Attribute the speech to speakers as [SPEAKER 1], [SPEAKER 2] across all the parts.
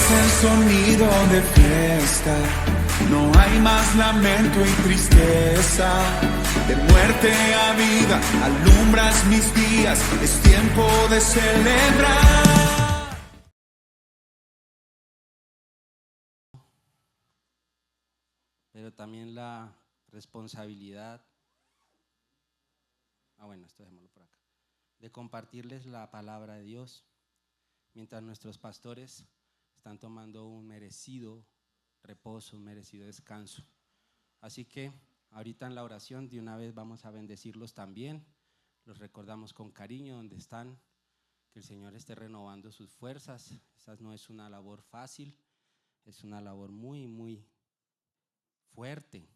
[SPEAKER 1] es el sonido de fiesta, no hay más lamento y tristeza. De muerte a vida, alumbras mis días, es tiempo de celebrar.
[SPEAKER 2] Pero también la responsabilidad, esto dejémoslo por acá, de compartirles la palabra de Dios, mientras nuestros pastores están tomando un merecido reposo, un merecido descanso. Así que ahorita en la oración de una vez vamos a bendecirlos también, los recordamos con cariño donde están, que el Señor esté renovando sus fuerzas. Esa no es una labor fácil, es una labor muy, muy fuerte.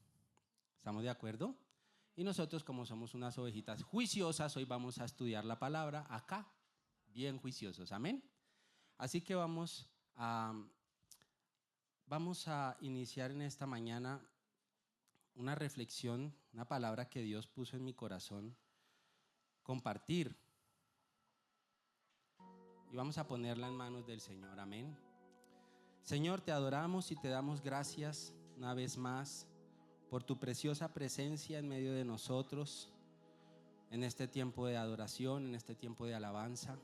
[SPEAKER 2] ¿Estamos de acuerdo? Y nosotros, como somos unas ovejitas juiciosas, hoy vamos a estudiar la palabra acá, bien juiciosos, amén. Así que vamos a iniciar en esta mañana una reflexión, una palabra que Dios puso en mi corazón, compartir. Y vamos a ponerla en manos del Señor, amén. Señor, te adoramos y te damos gracias una vez más por tu preciosa presencia en medio de nosotros, en este tiempo de adoración, en este tiempo de alabanza.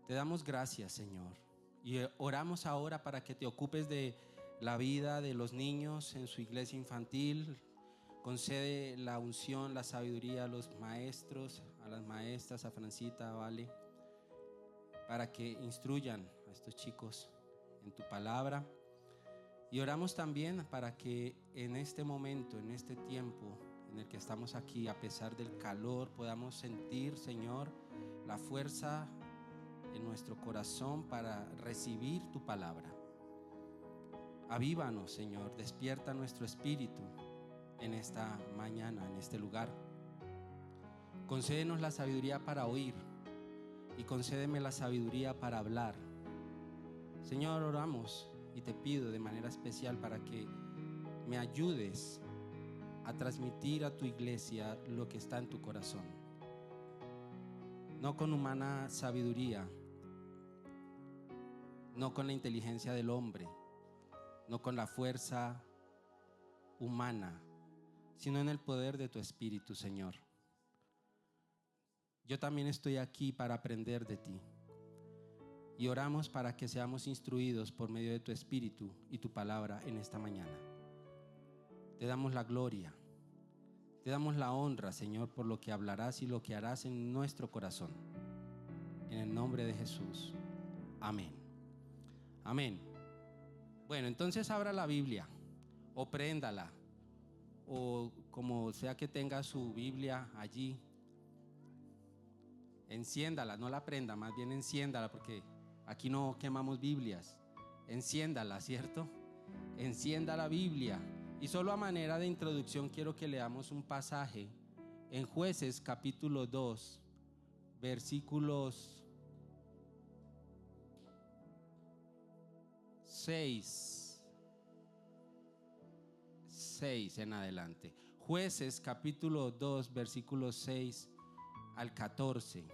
[SPEAKER 2] Te damos gracias, Señor, y oramos ahora para que te ocupes de la vida de los niños en su iglesia infantil. Concede la unción, la sabiduría a los maestros, a las maestras, a Francita, a Vale, para que instruyan a estos chicos en tu palabra. Y oramos también para que en este momento, en este tiempo en el que estamos aquí, a pesar del calor, podamos sentir, Señor, la fuerza en nuestro corazón para recibir tu palabra. Avívanos, Señor, despierta nuestro espíritu en esta mañana, en este lugar. Concédenos la sabiduría para oír y concédeme la sabiduría para hablar. Señor, oramos y te pido de manera especial para que me ayudes a transmitir a tu iglesia lo que está en tu corazón. No con humana sabiduría, no con la inteligencia del hombre, no con la fuerza humana, sino en el poder de tu Espíritu, Señor. Yo también estoy aquí para aprender de ti. Y oramos para que seamos instruidos por medio de tu Espíritu y tu palabra en esta mañana. Te damos la gloria, te damos la honra, Señor, por lo que hablarás y lo que harás en nuestro corazón. En el nombre de Jesús. Amén. Amén. Bueno, entonces abra la Biblia o préndala, o como sea que tenga su Biblia allí. Enciéndala, no la prenda, más bien enciéndala, porque aquí no quemamos Biblias. Enciéndala, ¿cierto? Encienda la Biblia. Y solo a manera de introducción quiero que leamos un pasaje en Jueces capítulo 2, versículos 6 en adelante. Jueces capítulo 2, versículos 6 al 14.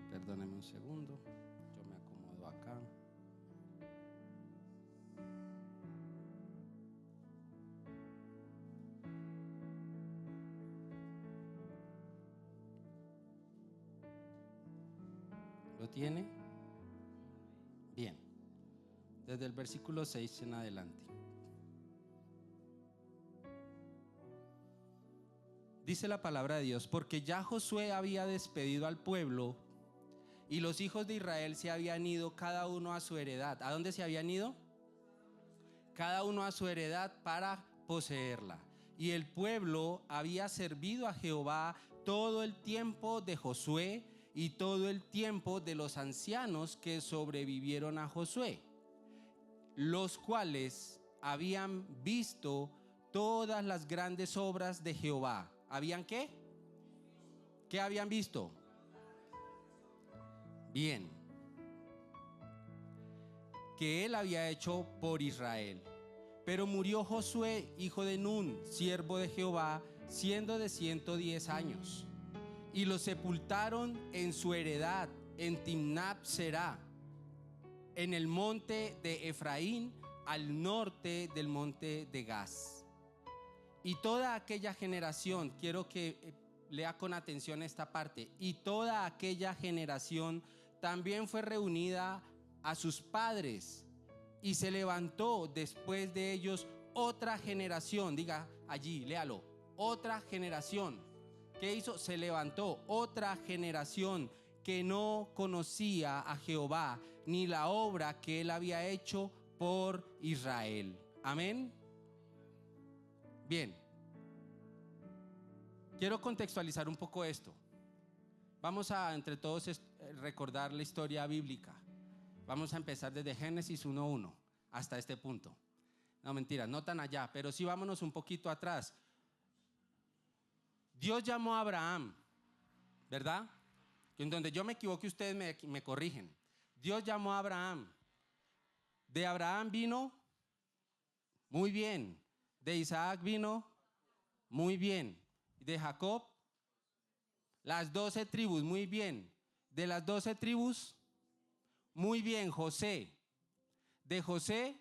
[SPEAKER 2] Perdóneme un segundo, yo me acomodo acá. ¿Lo tiene? Bien. Desde el versículo 6 en adelante. Dice la palabra de Dios: porque ya Josué había despedido al pueblo y los hijos de Israel se habían ido cada uno a su heredad. ¿A dónde se habían ido? Cada uno a su heredad para poseerla. Y el pueblo había servido a Jehová todo el tiempo de Josué y todo el tiempo de los ancianos que sobrevivieron a Josué, los cuales habían visto todas las grandes obras de Jehová. ¿Habían qué? ¿Qué habían visto? Bien. Que él había hecho por Israel. Pero murió Josué, hijo de Nun, siervo de Jehová, siendo de 110 años. Y lo sepultaron en su heredad, en Timnat Será, en el monte de Efraín, al norte del monte de Gaz. Y toda aquella generación, quiero que lea con atención esta parte, y toda aquella generación también fue reunida a sus padres, y se levantó después de ellos otra generación. Diga allí, léalo, otra generación. ¿Qué hizo? Se levantó otra generación que no conocía a Jehová, ni la obra que él había hecho por Israel. Amén. Bien, quiero contextualizar un poco esto. Vamos a entre todos recordar la historia bíblica. Vamos a empezar desde Génesis 1:1 hasta este punto. No, mentira, no tan allá, pero sí vámonos un poquito atrás. Dios llamó a Abraham, ¿verdad? En donde yo me equivoque, ustedes me corrigen. Dios llamó a Abraham. De Abraham vino, muy bien. De Isaac vino, muy bien. De Jacob, las 12 tribus, muy bien. De las 12 tribus, muy bien, José. De José,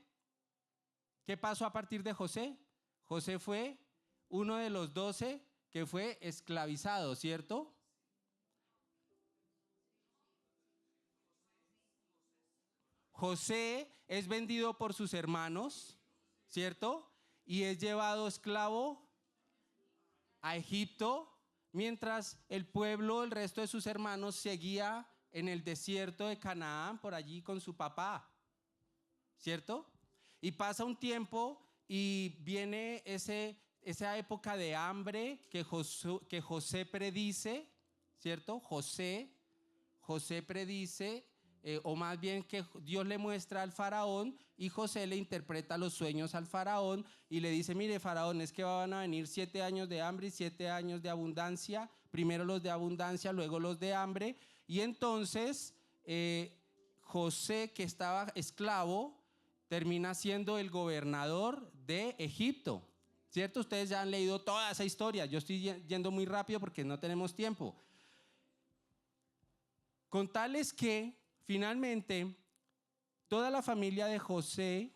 [SPEAKER 2] ¿qué pasó a partir de José? José fue uno de los 12 que fue esclavizado, ¿cierto? José es vendido por sus hermanos, ¿cierto? Y es llevado esclavo a Egipto, mientras el pueblo, el resto de sus hermanos, seguía en el desierto de Canaán, por allí con su papá, ¿cierto? Y pasa un tiempo y viene esa época de hambre que José predice, ¿cierto? José predice, o más bien que Dios le muestra al faraón, y José le interpreta los sueños al faraón y le dice: mire, faraón, es que van a venir 7 años de hambre y 7 años de abundancia, primero los de abundancia, luego los de hambre. Y entonces José, que estaba esclavo, termina siendo el gobernador de Egipto, ¿cierto? Ustedes ya han leído toda esa historia, yo estoy yendo muy rápido porque no tenemos tiempo. Con tales que finalmente toda la familia de José,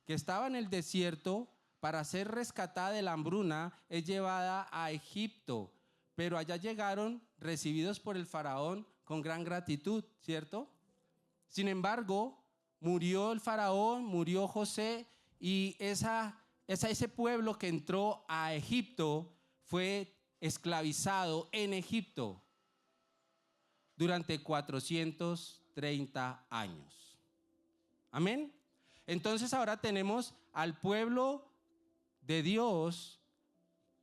[SPEAKER 2] que estaba en el desierto para ser rescatada de la hambruna, es llevada a Egipto, pero allá llegaron recibidos por el faraón con gran gratitud, ¿cierto? Sin embargo, murió el faraón, murió José, y ese pueblo que entró a Egipto fue esclavizado en Egipto durante 430 años. Amén. Entonces ahora tenemos al pueblo de Dios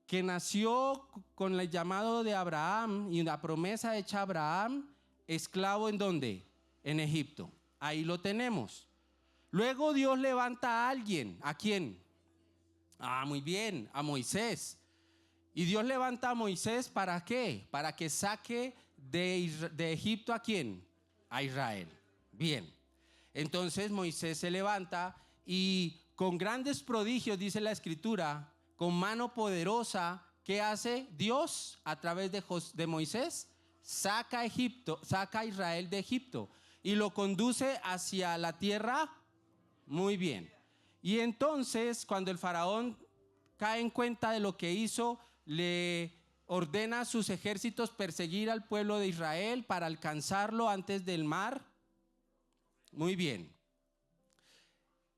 [SPEAKER 2] que nació con el llamado de Abraham y la promesa hecha a Abraham, esclavo ¿en dónde? En Egipto. Ahí lo tenemos. Luego Dios levanta a alguien. ¿A quién? Muy bien, a Moisés. Y Dios levanta a Moisés, ¿para qué? Para que saque de Egipto ¿a quién? A Israel. Bien. Entonces Moisés se levanta y con grandes prodigios, dice la Escritura, con mano poderosa, ¿qué hace Dios a través de Moisés? Saca a Israel de Egipto y lo conduce hacia la tierra. Muy bien. Y entonces, cuando el faraón cae en cuenta de lo que hizo, le ordena a sus ejércitos perseguir al pueblo de Israel para alcanzarlo antes del mar. Muy bien.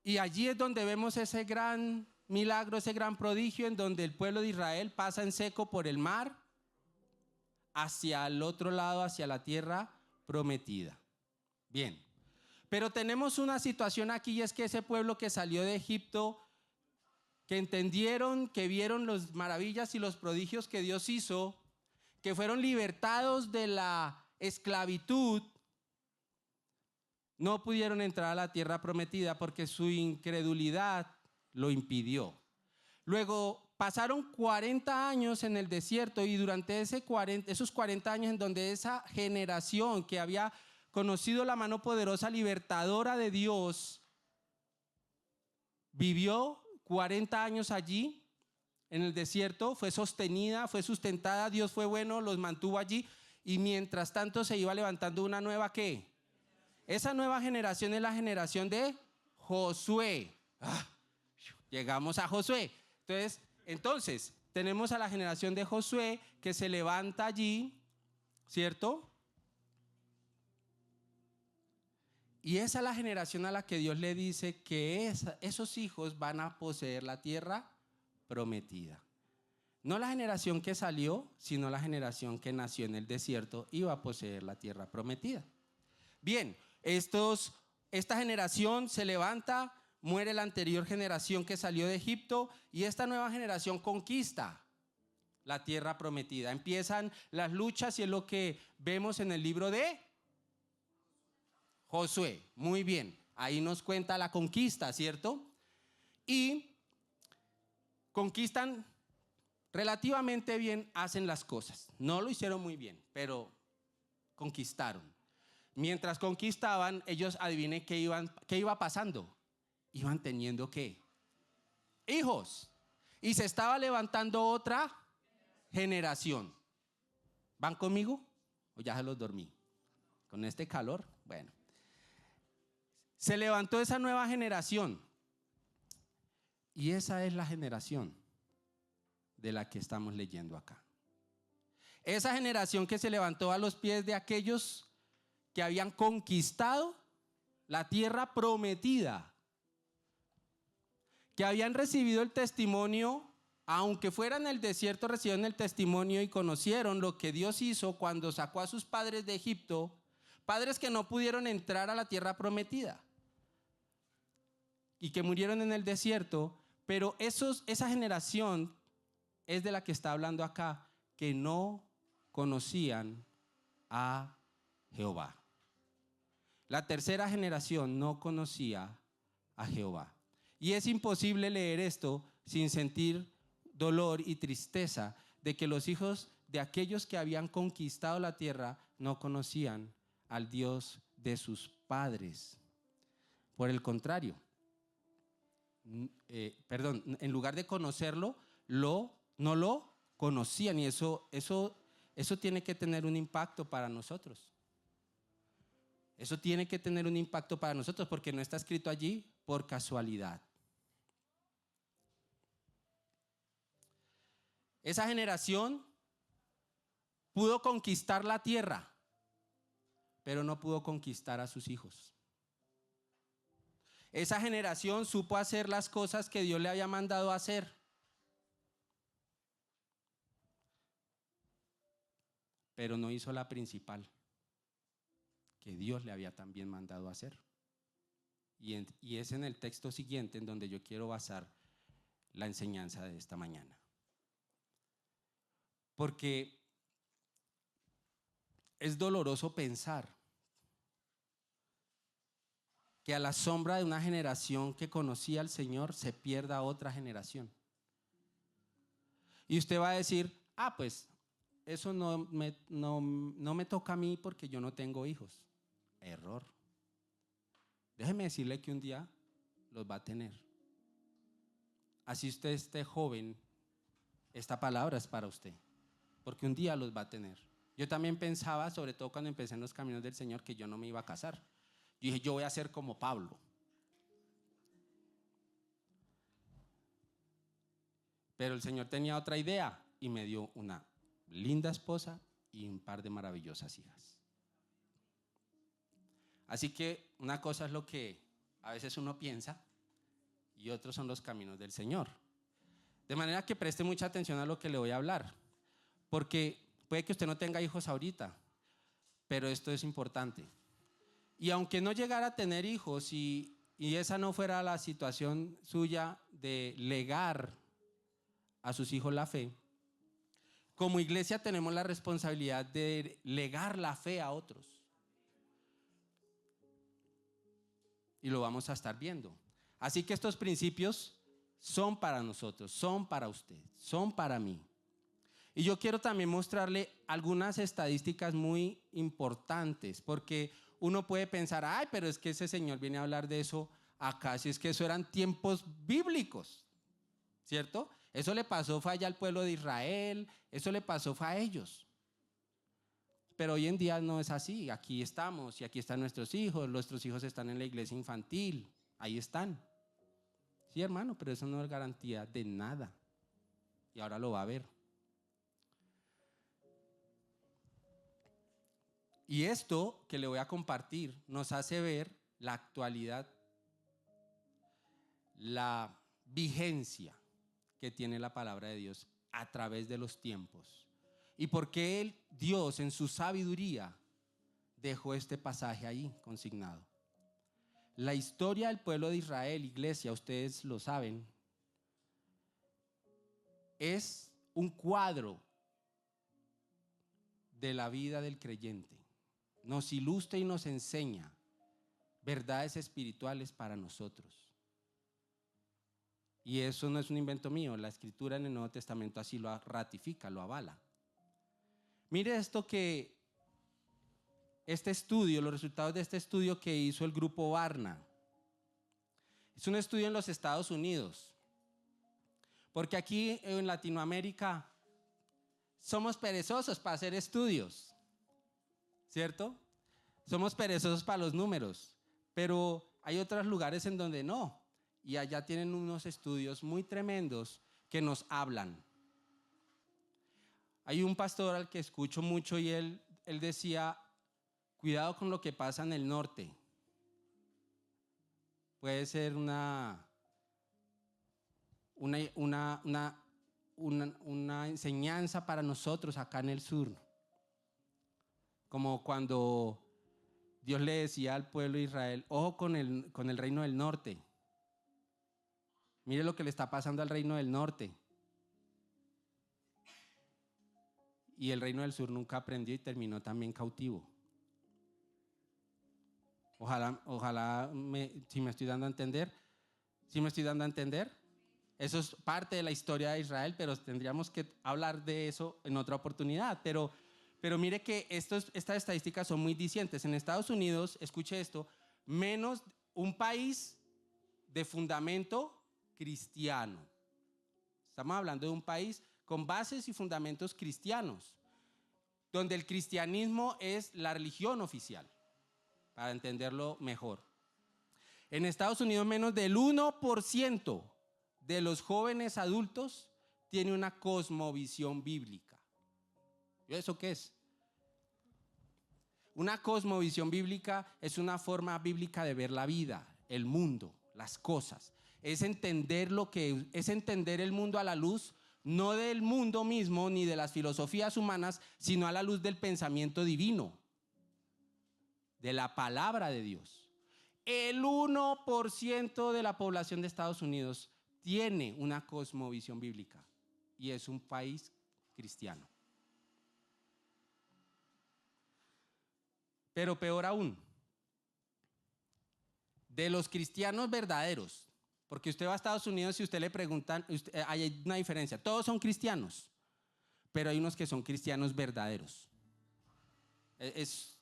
[SPEAKER 2] Y allí es donde vemos ese gran milagro, ese gran prodigio, en donde el pueblo de Israel pasa en seco por el mar hacia el otro lado, hacia la tierra prometida. Bien. Pero tenemos una situación aquí, y es que ese pueblo que salió de Egipto, que entendieron, que vieron las maravillas y los prodigios que Dios hizo, que fueron libertados de la esclavitud, no pudieron entrar a la tierra prometida porque su incredulidad lo impidió. Luego pasaron 40 años en el desierto, y durante esos 40 años en donde esa generación que había conocido la mano poderosa libertadora de Dios vivió 40 años allí en el desierto, fue sostenida, fue sustentada, Dios fue bueno, los mantuvo allí y mientras tanto se iba levantando una nueva ¿qué? Esa nueva generación es la generación de Josué. Llegamos a Josué. Entonces, tenemos a la generación de Josué que se levanta allí, ¿cierto? Y esa es la generación a la que Dios le dice que esos hijos van a poseer la tierra prometida. No la generación que salió, sino la generación que nació en el desierto iba a poseer la tierra prometida. Bien, esta generación se levanta, muere la anterior generación que salió de Egipto y esta nueva generación conquista la tierra prometida. Empiezan las luchas y es lo que vemos en el libro de Josué. Muy bien, ahí nos cuenta la conquista, ¿cierto? Y conquistan relativamente bien, hacen las cosas. No lo hicieron muy bien, pero conquistaron. Mientras conquistaban, ellos adivinen qué iba pasando. Iban teniendo ¿qué? Hijos. Y se estaba levantando otra generación. ¿Van conmigo? ¿O ya se los dormí? ¿Con este calor? Bueno. Se levantó esa nueva generación. Y esa es la generación de la que estamos leyendo acá. Esa generación que se levantó a los pies de aquellos que habían conquistado la tierra prometida, que habían recibido el testimonio, aunque fueran en el desierto, recibieron el testimonio y conocieron lo que Dios hizo cuando sacó a sus padres de Egipto, padres que no pudieron entrar a la tierra prometida y que murieron en el desierto, pero esa generación es de la que está hablando acá, que no conocían a Jehová. La tercera generación no conocía a Jehová. Y es imposible leer esto sin sentir dolor y tristeza de que los hijos de aquellos que habían conquistado la tierra no conocían al Dios de sus padres. Por el contrario, en lugar de conocerlo, no lo conocían y eso tiene que tener un impacto para nosotros. Eso tiene que tener un impacto para nosotros porque no está escrito allí por casualidad. Esa generación pudo conquistar la tierra, pero no pudo conquistar a sus hijos. Esa generación supo hacer las cosas que Dios le había mandado hacer. Pero no hizo la principal, que Dios le había también mandado hacer. Y es en el texto siguiente en donde yo quiero basar la enseñanza de esta mañana. Porque es doloroso pensar que a la sombra de una generación que conocía al Señor se pierda otra generación. Y usted va a decir, pues eso no me toca a mí porque yo no tengo hijos. Error. Déjeme decirle que un día los va a tener. Así usted esté joven, esta palabra es para usted, porque un día los va a tener. Yo también pensaba, sobre todo cuando empecé en los caminos del Señor, que yo no me iba a casar. Yo dije, yo voy a ser como Pablo. Pero el Señor tenía otra idea y me dio una linda esposa y un par de maravillosas hijas. Así que una cosa es lo que a veces uno piensa y otros son los caminos del Señor. De manera que preste mucha atención a lo que le voy a hablar, porque puede que usted no tenga hijos ahorita, pero esto es importante. Y aunque no llegara a tener hijos y esa no fuera la situación suya de legar a sus hijos la fe, como iglesia tenemos la responsabilidad de legar la fe a otros. Y lo vamos a estar viendo. Así que estos principios son para nosotros, son para usted, son para mí. Y yo quiero también mostrarle algunas estadísticas muy importantes, porque uno puede pensar, pero es que ese señor viene a hablar de eso Acá sí es que eso eran tiempos bíblicos, ¿cierto? Eso le pasó fue allá al pueblo de Israel, eso le pasó fue a ellos. Pero hoy en día no es así. Aquí estamos y aquí están nuestros hijos están en la iglesia infantil, ahí están. Sí, hermano, pero eso no es garantía de nada. Y ahora lo va a ver. Y esto que le voy a compartir nos hace ver la actualidad, la vigencia que tiene la palabra de Dios a través de los tiempos. Y por qué Dios en su sabiduría dejó este pasaje ahí consignado. La historia del pueblo de Israel, iglesia, ustedes lo saben, es un cuadro de la vida del creyente. Nos ilustra y nos enseña verdades espirituales para nosotros. Y eso no es un invento mío, la escritura en el Nuevo Testamento así lo ratifica, lo avala. Mire esto que este estudio, los resultados de este estudio que hizo el grupo Barna. Es un estudio en los Estados Unidos. Porque aquí en Latinoamérica somos perezosos para hacer estudios, ¿cierto? Somos perezosos para los números, pero hay otros lugares en donde no. Y allá tienen unos estudios muy tremendos que nos hablan. Hay un pastor al que escucho mucho y él decía, cuidado con lo que pasa en el norte. Puede ser una enseñanza para nosotros acá en el sur. Como cuando Dios le decía al pueblo de Israel, ojo con el reino del norte. Mire lo que le está pasando al reino del norte. Y el reino del sur nunca aprendió y terminó también cautivo. Ojalá si me estoy dando a entender. ¿Sí me estoy dando a entender? Eso es parte de la historia de Israel, pero tendríamos que hablar de eso en otra oportunidad. Pero mire que estas estadísticas son muy dicientes. En Estados Unidos, escuche esto, menos un país de fundamento cristiano. Estamos hablando de un país con bases y fundamentos cristianos, donde el cristianismo es la religión oficial, para entenderlo mejor. En Estados Unidos, menos del 1% de los jóvenes adultos tiene una cosmovisión bíblica. ¿Y eso qué es? Una cosmovisión bíblica es una forma bíblica de ver la vida, el mundo, las cosas. Es entender el mundo a la luz, no del mundo mismo ni de las filosofías humanas, sino a la luz del pensamiento divino, de la palabra de Dios. El 1% de la población de Estados Unidos tiene una cosmovisión bíblica y es un país cristiano. Pero peor aún, de los cristianos verdaderos, porque usted va a Estados Unidos y usted le preguntan, hay una diferencia, todos son cristianos, pero hay unos que son cristianos verdaderos. Es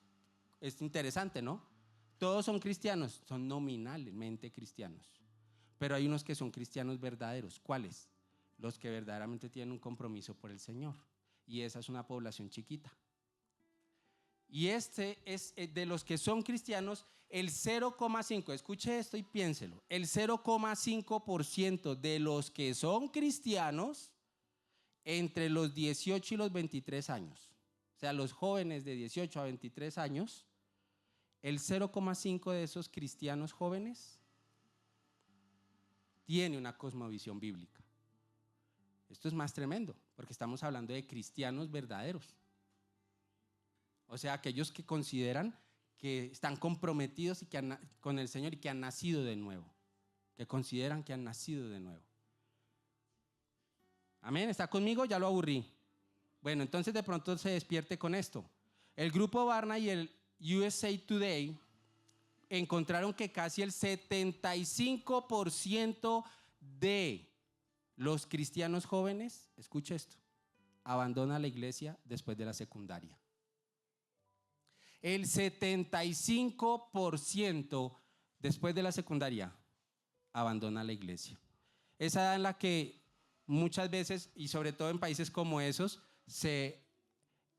[SPEAKER 2] interesante, ¿no? Todos son cristianos, son nominalmente cristianos, pero hay unos que son cristianos verdaderos. ¿Cuáles? Los que verdaderamente tienen un compromiso por el Señor, y esa es una población chiquita. Y este es de los que son cristianos, el 0,5, escuche esto y piénselo, el 0,5% de los que son cristianos entre los 18 y los 23 años, o sea, los jóvenes de 18 a 23 años, el 0,5 de esos cristianos jóvenes tiene una cosmovisión bíblica. Esto es más tremendo, porque estamos hablando de cristianos verdaderos. O sea, aquellos que consideran que están comprometidos con el Señor y que han nacido de nuevo. Que consideran que han nacido de nuevo. Amén, ¿está conmigo? Ya lo aburrí. Bueno, entonces de pronto se despierte con esto. El grupo Barna y el USA Today encontraron que casi el 75% de los cristianos jóvenes, escucha esto, abandona la iglesia después de la secundaria. El 75% después de la secundaria abandona la iglesia. Esa edad en la que muchas veces, y sobre todo en países como esos, se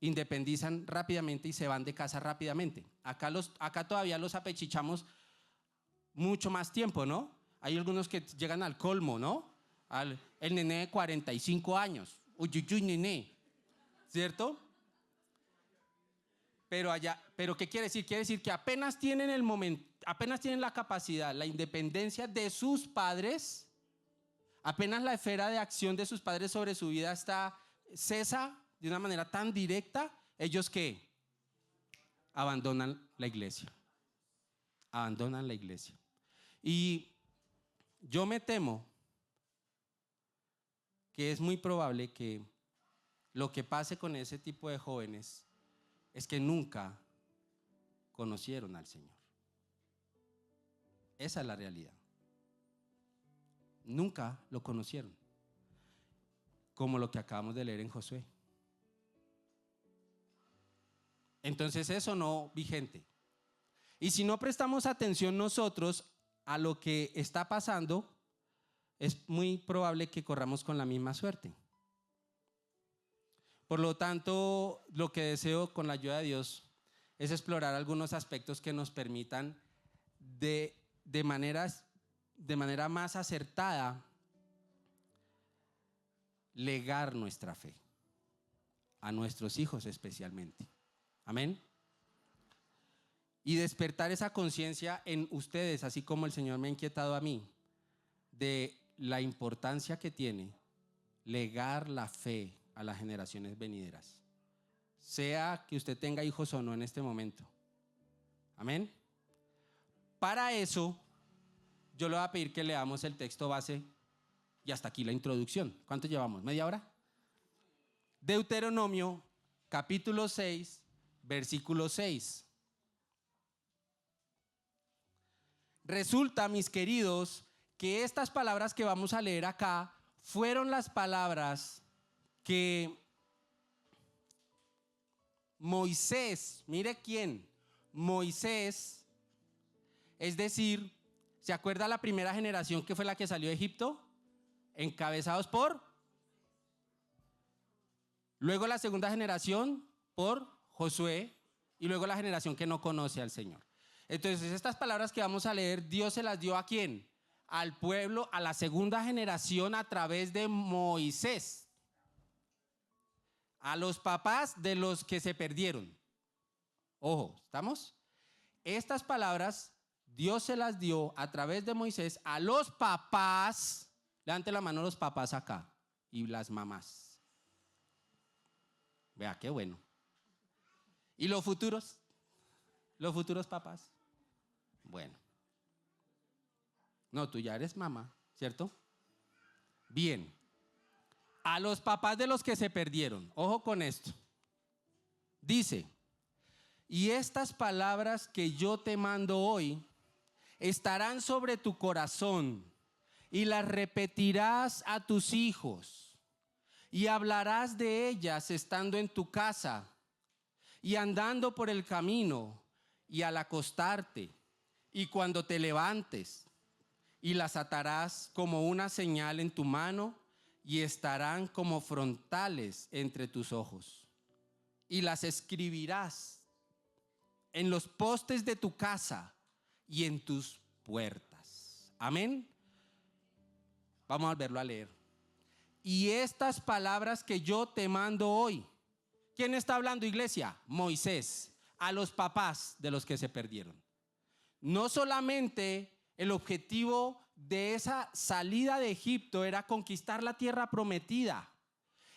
[SPEAKER 2] independizan rápidamente y se van de casa rápidamente. Acá todavía los apechichamos mucho más tiempo, ¿no? Hay algunos que llegan al colmo, ¿no? El nené de 45 años. Uy, nené. ¿Cierto? Pero ¿qué quiere decir? Quiere decir que apenas tienen el momento, apenas tienen la capacidad, la independencia de sus padres, apenas la esfera de acción de sus padres sobre su vida cesa de una manera tan directa, ellos ¿qué? Abandonan la iglesia. Abandonan la iglesia. Y yo me temo que es muy probable que lo que pase con ese tipo de jóvenes es que nunca conocieron al Señor. Esa es la realidad. Nunca lo conocieron. Como lo que acabamos de leer en Josué. Entonces eso no vigente. Y si no prestamos atención nosotros a lo que está pasando, es muy probable que corramos con la misma suerte. Por lo tanto, lo que deseo con la ayuda de Dios es explorar algunos aspectos que nos permitan de manera más acertada legar nuestra fe a nuestros hijos especialmente. Amén. Y despertar esa conciencia en ustedes, así como el Señor me ha inquietado a mí, de la importancia que tiene legar la fe a las generaciones venideras, sea que usted tenga hijos o no en este momento. Amén. Para eso, yo le voy a pedir que leamos el texto base y hasta aquí la introducción. ¿Cuánto llevamos? ¿Media hora? Deuteronomio, capítulo 6, versículo 6. Resulta, mis queridos, que estas palabras que vamos a leer acá fueron las palabras que Moisés, mire quién, Moisés, es decir, ¿se acuerda la primera generación que fue la que salió de Egipto? Encabezados por, luego la segunda generación por Josué y luego la generación que no conoce al Señor. Entonces estas palabras que vamos a leer, Dios se las dio ¿a quién? Al pueblo, a la segunda generación a través de Moisés. A los papás de los que se perdieron. Ojo, ¿estamos? Estas palabras Dios se las dio a través de Moisés a los papás. Levante la mano los papás acá y las mamás. Vea, qué bueno. ¿Y los futuros? ¿Los futuros papás? Bueno. No, tú ya eres mamá, ¿cierto? Bien. A los papás de los que se perdieron. Ojo con esto. Dice, y estas palabras que yo te mando hoy estarán sobre tu corazón y las repetirás a tus hijos y hablarás de ellas estando en tu casa y andando por el camino y al acostarte y cuando te levantes, y las atarás como una señal en tu mano y estarán como frontales entre tus ojos. Y las escribirás en los postes de tu casa y en tus puertas. Amén. Vamos a volverlo a leer. Y estas palabras que yo te mando hoy. ¿Quién está hablando, iglesia? Moisés. A los papás de los que se perdieron. No solamente el objetivo de esa salida de Egipto era conquistar la tierra prometida.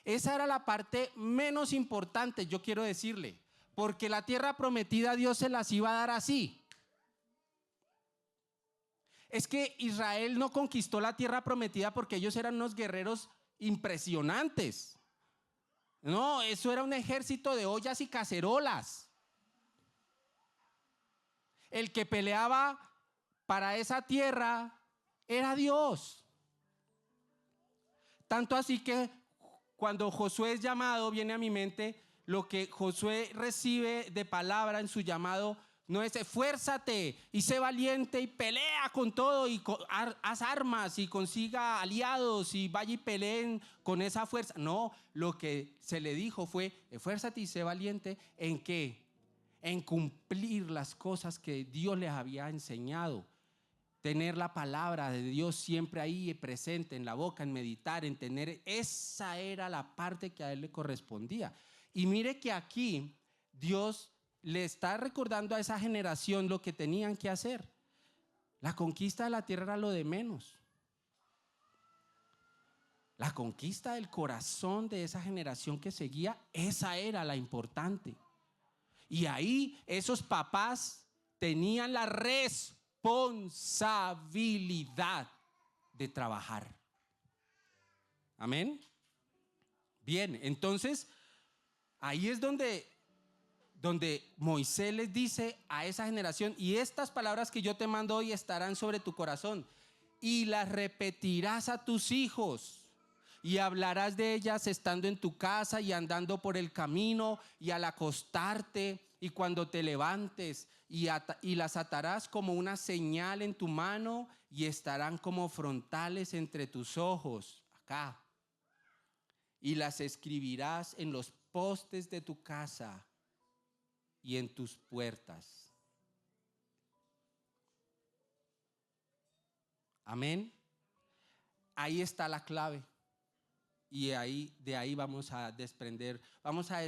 [SPEAKER 2] Esa era la parte menos importante, yo quiero decirle, porque la tierra prometida Dios se las iba a dar así. Es que Israel no conquistó la tierra prometida porque ellos eran unos guerreros impresionantes. No, eso era un ejército de ollas y cacerolas. El que peleaba para esa tierra era Dios. Tanto así que cuando Josué es llamado, viene a mi mente lo que Josué recibe de palabra en su llamado. No es esfuérzate y sé valiente y pelea con todo y haz armas y consiga aliados y vaya y peleen con esa fuerza. No, lo que se le dijo fue esfuérzate y sé valiente. ¿En qué? En cumplir las cosas que Dios les había enseñado. Tener la palabra de Dios siempre ahí presente en la boca, en meditar, en tener, esa era la parte que a él le correspondía. Y mire que aquí Dios le está recordando a esa generación lo que tenían que hacer. La conquista de la tierra era lo de menos. La conquista del corazón de esa generación que seguía, esa era la importante. Y ahí esos papás tenían la responsabilidad de trabajar. Amén. Bien, entonces ahí es donde Moisés les dice a esa generación: y estas palabras que yo te mando hoy estarán sobre tu corazón y las repetirás a tus hijos y hablarás de ellas estando en tu casa y andando por el camino y al acostarte y cuando te levantes, y las atarás como una señal en tu mano y estarán como frontales entre tus ojos, acá, y las escribirás en los postes de tu casa y en tus puertas. Amén. Ahí está la clave. Y de ahí vamos a desprender, vamos a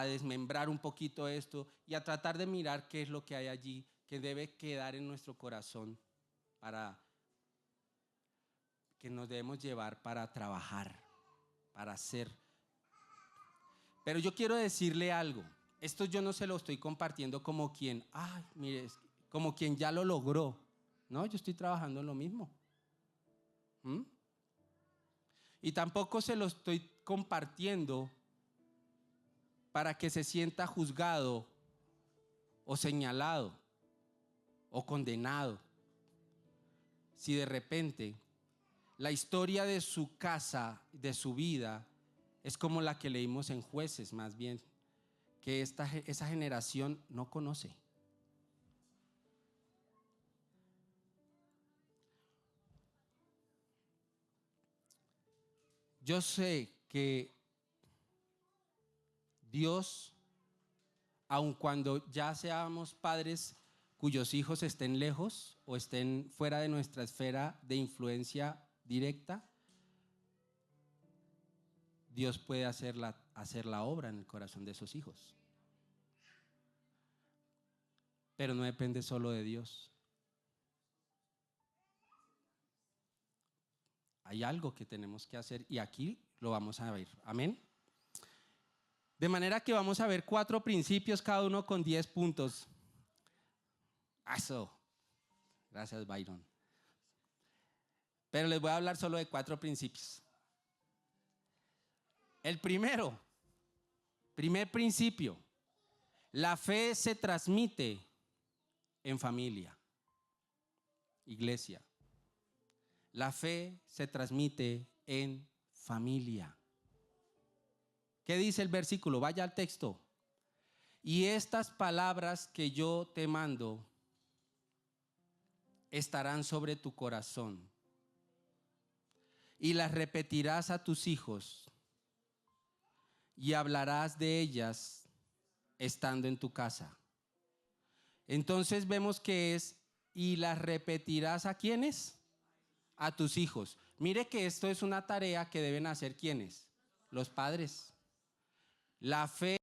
[SPEAKER 2] desmembrar un poquito esto y a tratar de mirar qué es lo que hay allí que debe quedar en nuestro corazón, para que nos debemos llevar para trabajar, para hacer. Pero yo quiero decirle algo. Esto yo no se lo estoy compartiendo como quien, mire, como quien ya lo logró. No, yo estoy trabajando en lo mismo. Y tampoco se lo estoy compartiendo para que se sienta juzgado o señalado o condenado. Si de repente la historia de su casa, de su vida, es como la que leímos en Jueces, más bien, que esa generación no conoce. Yo sé que Dios, aun cuando ya seamos padres cuyos hijos estén lejos o estén fuera de nuestra esfera de influencia directa, Dios puede hacer la obra en el corazón de esos hijos. Pero no depende solo de Dios. Hay algo que tenemos que hacer y aquí lo vamos a ver. Amén. De manera que vamos a ver 4 principios, cada uno con 10 puntos. Eso. Gracias, Byron. Pero les voy a hablar solo de 4 principios. El primer principio: la fe se transmite en familia. Iglesia, la fe se transmite en familia. ¿Qué dice el versículo? Vaya al texto. Y estas palabras que yo te mando estarán sobre tu corazón y las repetirás a tus hijos y hablarás de ellas estando en tu casa. Entonces vemos que es: y las repetirás ¿a quiénes? A tus hijos. Mire que esto es una tarea que deben hacer ¿quiénes? Los padres. La fe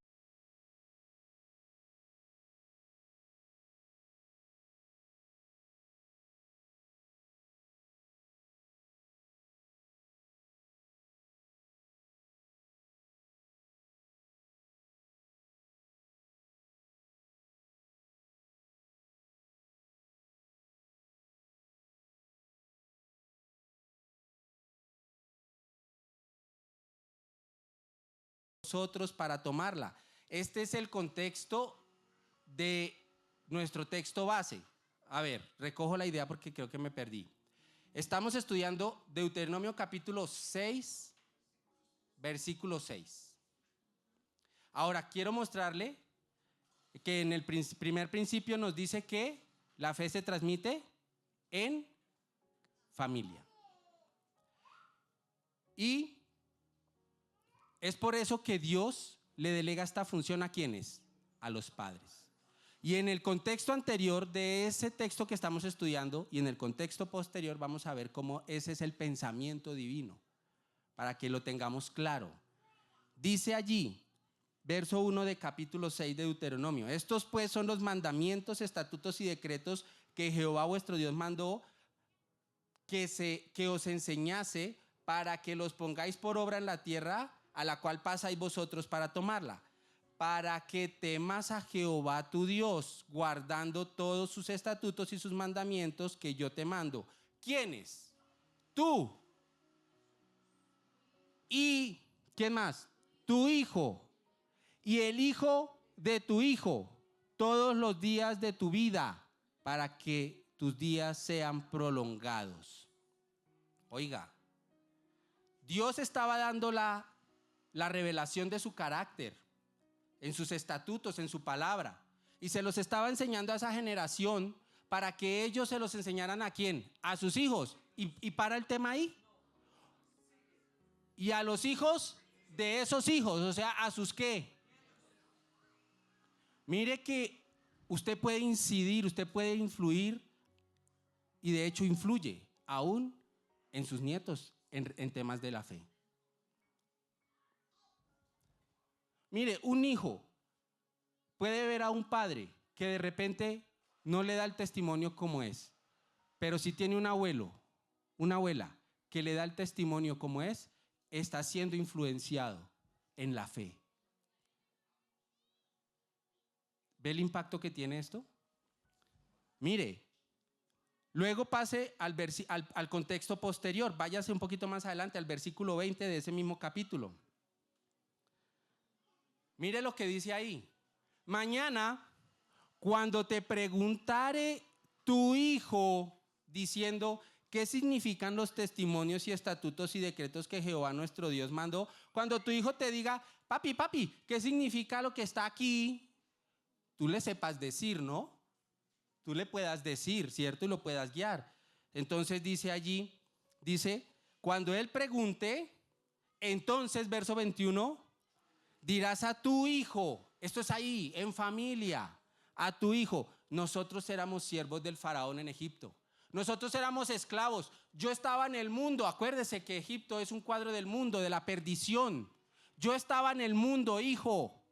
[SPEAKER 2] nosotros para tomarla. Este es el contexto de nuestro texto base. A ver, recojo la idea porque creo que me perdí. Estamos estudiando Deuteronomio capítulo 6, versículo 6. Ahora quiero mostrarle que en el primer principio nos dice que la fe se transmite en familia. Y es por eso que Dios le delega esta función ¿a quiénes? A los padres. Y en el contexto anterior de ese texto que estamos estudiando y en el contexto posterior vamos a ver cómo ese es el pensamiento divino, para que lo tengamos claro. Dice allí, verso 1 de capítulo 6 de Deuteronomio: estos pues son los mandamientos, estatutos y decretos que Jehová vuestro Dios mandó que os enseñase para que los pongáis por obra en la tierra a la cual pasáis vosotros para tomarla, para que temas a Jehová tu Dios, guardando todos sus estatutos y sus mandamientos que yo te mando. ¿Quiénes? Tú. ¿Y quién más? Tu hijo y el hijo de tu hijo todos los días de tu vida, para que tus días sean prolongados. Oiga, Dios estaba dando la revelación de su carácter en sus estatutos, en su palabra, y se los estaba enseñando a esa generación para que ellos se los enseñaran ¿a quién? A sus hijos. Y para el tema ahí. Y a los hijos de esos hijos, o sea, ¿a sus qué? Mire que usted puede incidir, usted puede influir, y de hecho influye aún en sus nietos en temas de la fe. Mire, un hijo puede ver a un padre que de repente no le da el testimonio como es, pero si tiene un abuelo, una abuela que le da el testimonio como es, está siendo influenciado en la fe. ¿Ve el impacto que tiene esto? Mire, luego pase al contexto posterior, váyase un poquito más adelante al versículo 20 de ese mismo capítulo. Mire lo que dice ahí: mañana, cuando te preguntare tu hijo diciendo ¿qué significan los testimonios y estatutos y decretos que Jehová nuestro Dios mandó? Cuando tu hijo te diga, papi, ¿qué significa lo que está aquí? Tú le sepas decir, ¿no? Tú le puedas decir, ¿cierto? Y lo puedas guiar. Entonces dice allí, cuando él pregunte, entonces, verso 21, dirás a tu hijo, esto es ahí, en familia, a tu hijo: nosotros éramos siervos del faraón en Egipto. Nosotros éramos esclavos. Yo estaba en el mundo. Acuérdese que Egipto es un cuadro del mundo, de la perdición. Yo estaba en el mundo, hijo,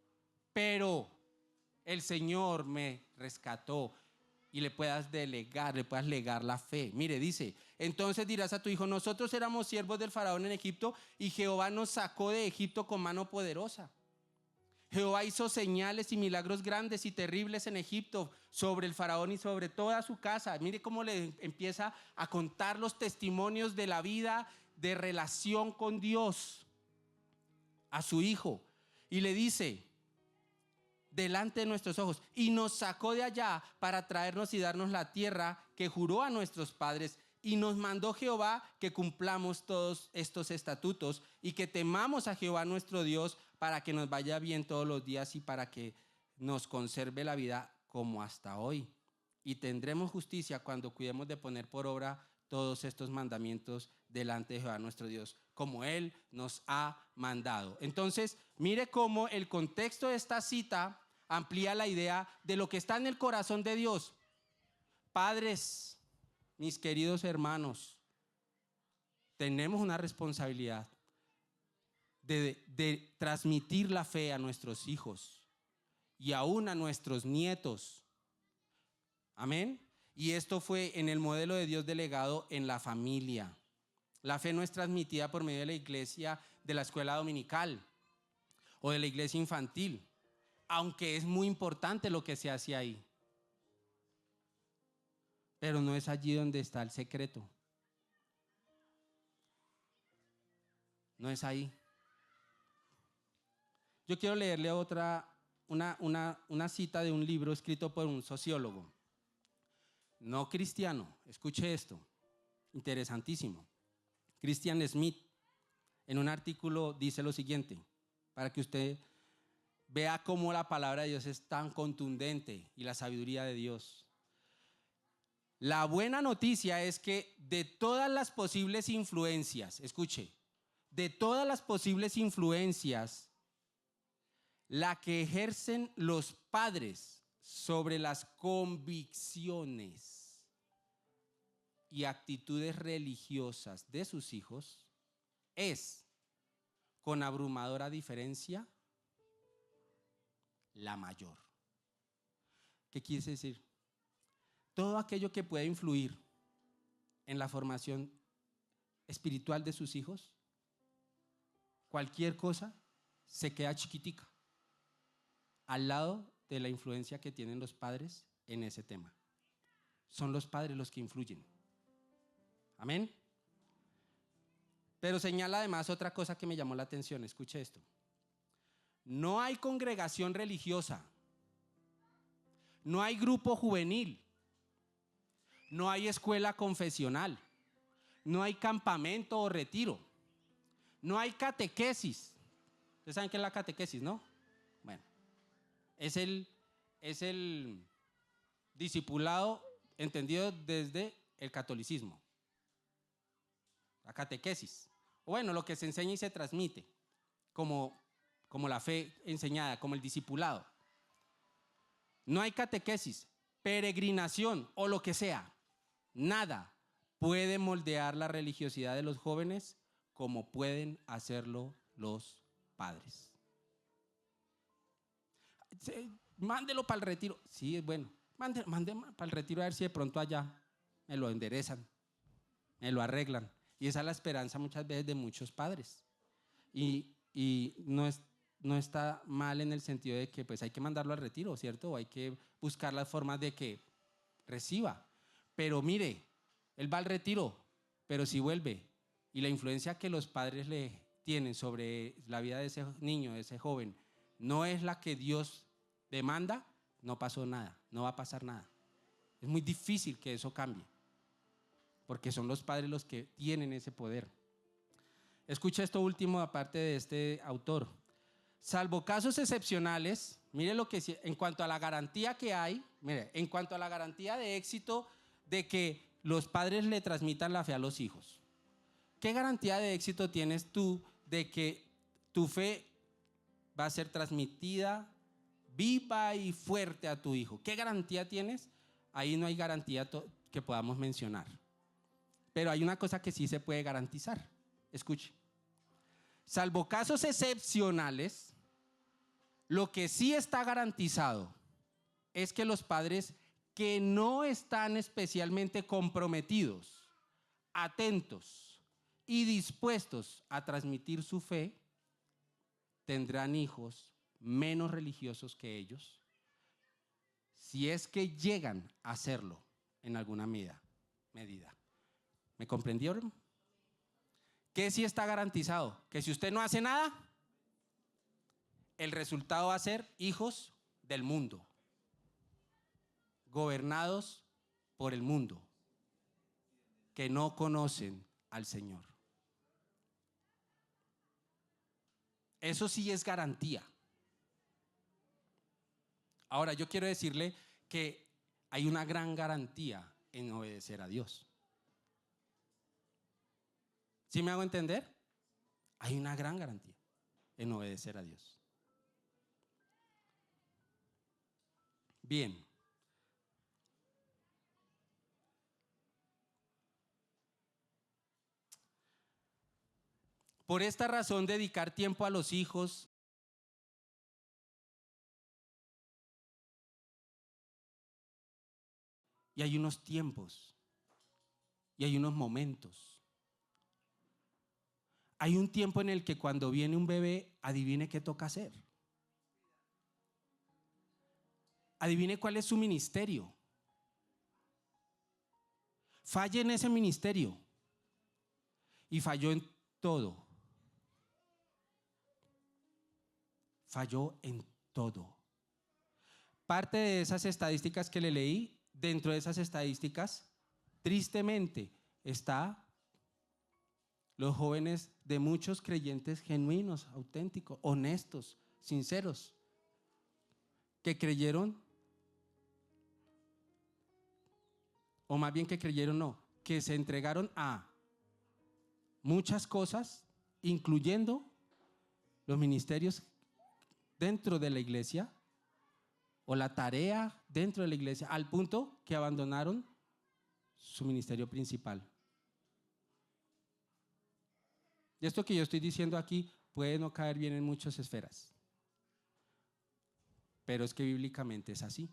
[SPEAKER 2] pero el Señor me rescató. Y le puedas legar la fe. Mire, dice, entonces dirás a tu hijo: nosotros éramos siervos del faraón en Egipto, y Jehová nos sacó de Egipto con mano poderosa. Jehová hizo señales y milagros grandes y terribles en Egipto sobre el faraón y sobre toda su casa. Mire cómo le empieza a contar los testimonios de la vida de relación con Dios a su hijo. Y le dice, delante de nuestros ojos, y nos sacó de allá para traernos y darnos la tierra que juró a nuestros padres. Y nos mandó Jehová que cumplamos todos estos estatutos y que temamos a Jehová nuestro Dios, para que nos vaya bien todos los días y para que nos conserve la vida como hasta hoy. Y tendremos justicia cuando cuidemos de poner por obra todos estos mandamientos delante de Jehová nuestro Dios, como Él nos ha mandado. Entonces, mire cómo el contexto de esta cita amplía la idea de lo que está en el corazón de Dios. Padres, mis queridos hermanos, tenemos una responsabilidad de transmitir la fe a nuestros hijos y aún a nuestros nietos. Amén. Y esto fue en el modelo de Dios delegado en la familia. La fe no es transmitida por medio de la iglesia, de la escuela dominical o de la iglesia infantil, aunque es muy importante lo que se hace ahí. Pero no es allí donde está el secreto. No es ahí. Yo quiero leerle una cita de un libro escrito por un sociólogo, no cristiano. Escuche esto, interesantísimo. Christian Smith, en un artículo, dice lo siguiente, para que usted Vea cómo la palabra de Dios es tan contundente y la sabiduría de Dios. La buena noticia es que de todas las posibles influencias, escuche, de todas las posibles influencias, la que ejercen los padres sobre las convicciones y actitudes religiosas de sus hijos es, con abrumadora diferencia, la mayor. ¿Qué quiere decir? Todo aquello que puede influir en la formación espiritual de sus hijos, cualquier cosa se queda chiquitica al lado de la influencia que tienen los padres en ese tema. Son los padres los que influyen. Amén. Pero señala además otra cosa que me llamó la atención. Escuche esto. No hay congregación religiosa, no hay grupo juvenil, no hay escuela confesional, no hay campamento o retiro, no hay catequesis. Ustedes saben qué es la catequesis, ¿no? Bueno, es el discipulado entendido desde el catolicismo. La catequesis. Bueno, lo que se enseña y se transmite como la fe enseñada, como el discipulado. No hay catequesis, peregrinación o lo que sea. Nada puede moldear la religiosidad de los jóvenes como pueden hacerlo los padres. Mándelo para el retiro. Sí, es bueno. Mande para el retiro a ver si de pronto allá me lo enderezan, me lo arreglan. Y esa es la esperanza muchas veces de muchos padres. Y no está mal en el sentido de que pues hay que mandarlo al retiro, ¿cierto? O hay que buscar las formas de que reciba. Pero mire, él va al retiro, pero si vuelve y la influencia que los padres le tienen sobre la vida de ese niño, de ese joven, no es la que Dios demanda, no pasó nada, no va a pasar nada. Es muy difícil que eso cambie, porque son los padres los que tienen ese poder. Escucha esto último aparte de este autor. Salvo casos excepcionales, mire lo que en cuanto a la garantía que hay, mire, en cuanto a la garantía de éxito de que los padres le transmitan la fe a los hijos. ¿Qué garantía de éxito tienes tú de que tu fe va a ser transmitida viva y fuerte a tu hijo? ¿Qué garantía tienes? Ahí no hay garantía que podamos mencionar. Pero hay una cosa que sí se puede garantizar. Escuche. Salvo casos excepcionales, lo que sí está garantizado es que los padres que no están especialmente comprometidos, atentos y dispuestos a transmitir su fe, tendrán hijos menos religiosos que ellos, si es que llegan a hacerlo en alguna medida. ¿Me comprendieron? ¿Qué sí está garantizado? Que si usted no hace nada, el resultado va a ser hijos del mundo, gobernados por el mundo, que no conocen al Señor. Eso sí es garantía. Ahora, yo quiero decirle que hay una gran garantía en obedecer a Dios. ¿Sí me hago entender? Hay una gran garantía en obedecer a Dios. Bien. Por esta razón, dedicar tiempo a los hijos y hay unos tiempos y hay unos momentos. Hay un tiempo en el que cuando viene un bebé, adivine qué toca hacer. Adivine cuál es su ministerio. Falle en ese ministerio y falló en todo. Falló en todo. Parte de esas estadísticas que le leí, dentro de esas estadísticas, tristemente, está los jóvenes de muchos creyentes genuinos, auténticos, honestos, sinceros, que creyeron, o más bien que creyeron no, que se entregaron a muchas cosas, incluyendo los ministerios dentro de la iglesia o la tarea dentro de la iglesia, al punto que abandonaron su ministerio principal. Y esto que yo estoy diciendo aquí puede no caer bien en muchas esferas, pero es que bíblicamente es así.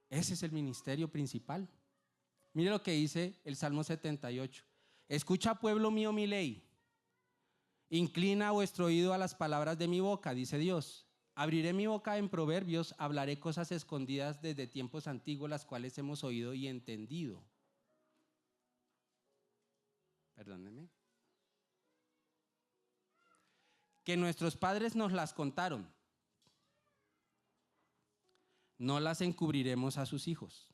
[SPEAKER 2] Ese es el ministerio principal. Mire lo que dice el Salmo 78. Escucha, pueblo mío, mi ley. Inclina vuestro oído a las palabras de mi boca, dice Dios. Abriré mi boca en proverbios, hablaré cosas escondidas desde tiempos antiguos, las cuales hemos oído y entendido. Perdónenme. Que nuestros padres nos las contaron. No las encubriremos a sus hijos.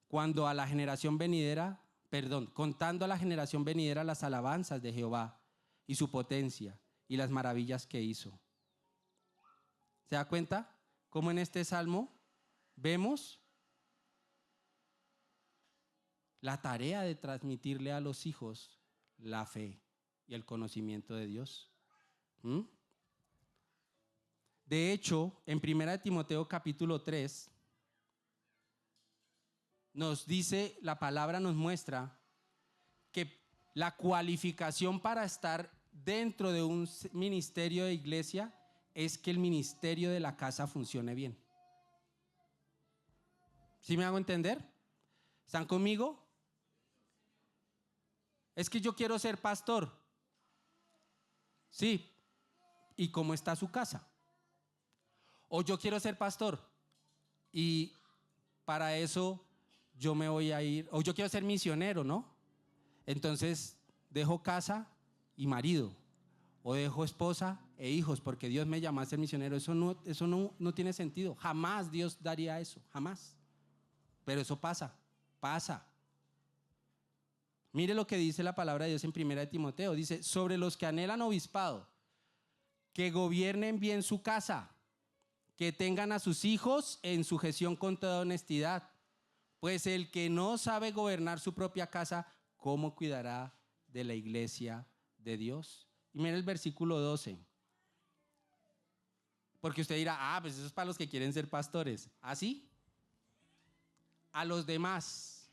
[SPEAKER 2] Contando a la generación venidera las alabanzas de Jehová y su potencia y las maravillas que hizo. ¿Se da cuenta cómo en este salmo vemos la tarea de transmitirle a los hijos la fe y el conocimiento de Dios? De hecho, en 1 Timoteo capítulo 3, nos dice, la palabra nos muestra que la cualificación para estar dentro de un ministerio de iglesia es que el ministerio de la casa funcione bien. ¿Sí me hago entender? ¿Están conmigo? Es que yo quiero ser pastor. Sí. ¿Y cómo está su casa? O yo quiero ser pastor y para eso yo me voy a ir, o yo quiero ser misionero, ¿no? Entonces dejo casa y marido, o dejo esposa e hijos, porque Dios me llama a ser misionero. Eso no tiene sentido. Jamás Dios daría eso, jamás. Pero eso pasa. Mire lo que dice la palabra de Dios en 1 Timoteo. Dice, sobre los que anhelan obispado, que gobiernen bien su casa, que tengan a sus hijos en sujeción con toda honestidad. Pues el que no sabe gobernar su propia casa, ¿cómo cuidará de la iglesia de Dios? Y mira el versículo 12. Porque usted dirá, pues eso es para los que quieren ser pastores. ¿Así? A los demás,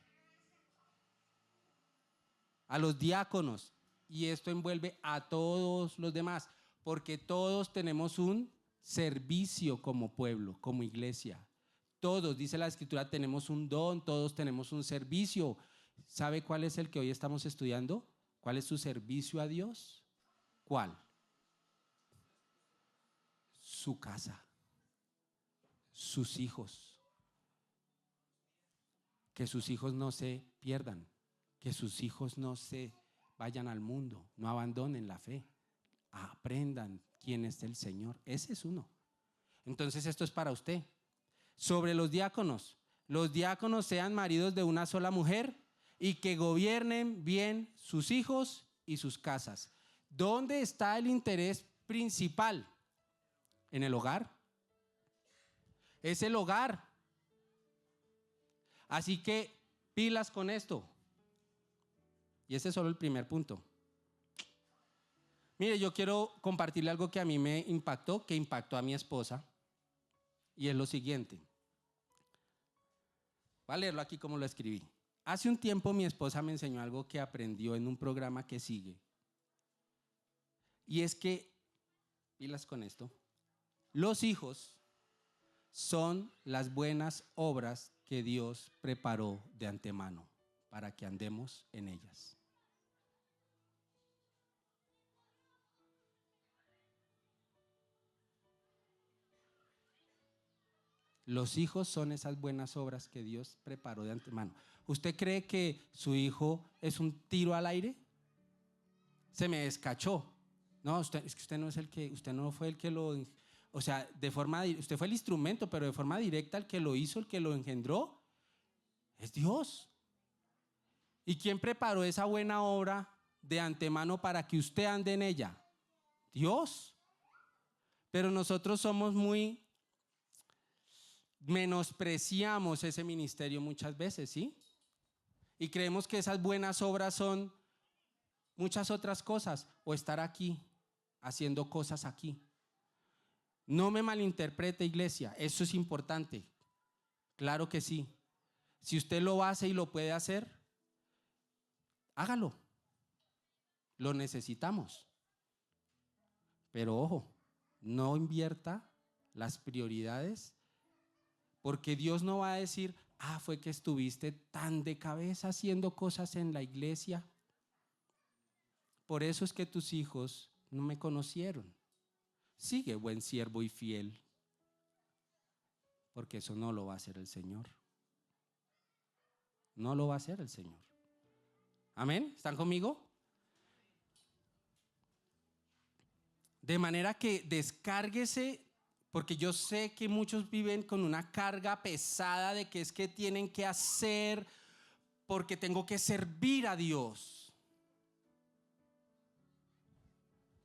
[SPEAKER 2] a los diáconos, y esto envuelve a todos los demás, porque todos tenemos un servicio como pueblo, como iglesia. Todos, dice la Escritura, tenemos un don, todos tenemos un servicio. ¿Sabe cuál es el que hoy estamos estudiando? ¿Cuál es su servicio a Dios? ¿Cuál? Su casa, sus hijos. Que sus hijos no se pierdan, que sus hijos no se vayan al mundo, no abandonen la fe, aprendan quién es el Señor. Ese es uno. Entonces esto es para usted. Sobre los diáconos sean maridos de una sola mujer y que gobiernen bien sus hijos y sus casas. ¿Dónde está el interés principal? En el hogar. Es el hogar. Así que pilas con esto. Y ese es solo el primer punto. Mire, yo quiero compartirle algo que a mí me impactó, que impactó a mi esposa. Y es lo siguiente. Voy a leerlo aquí como lo escribí. Hace un tiempo mi esposa me enseñó algo que aprendió en un programa que sigue. Y es que, pilas con esto, los hijos son las buenas obras que Dios preparó de antemano para que andemos en ellas. Los hijos son esas buenas obras que Dios preparó de antemano. ¿Usted cree que su hijo es un tiro al aire? Se me descachó. No, es que usted no es el que, usted no fue el que lo, o sea, usted fue el instrumento, pero de forma directa el que lo hizo, el que lo engendró, es Dios. ¿Y quién preparó esa buena obra de antemano para que usted ande en ella? Dios. Pero nosotros menospreciamos ese ministerio muchas veces, ¿sí? Y creemos que esas buenas obras son muchas otras cosas, o estar aquí, haciendo cosas aquí. No me malinterprete, iglesia, eso es importante. Claro que sí. Si usted lo hace y lo puede hacer, hágalo. Lo necesitamos. Pero ojo, no invierta las prioridades, porque Dios no va a decir, fue que estuviste tan de cabeza haciendo cosas en la iglesia. Por eso es que tus hijos no me conocieron. Sigue, buen siervo y fiel, porque eso no lo va a hacer el Señor. No lo va a hacer el Señor. ¿Amén? ¿Están conmigo? De manera que descárguese, porque yo sé que muchos viven con una carga pesada de que es que tienen que hacer, porque tengo que servir a Dios.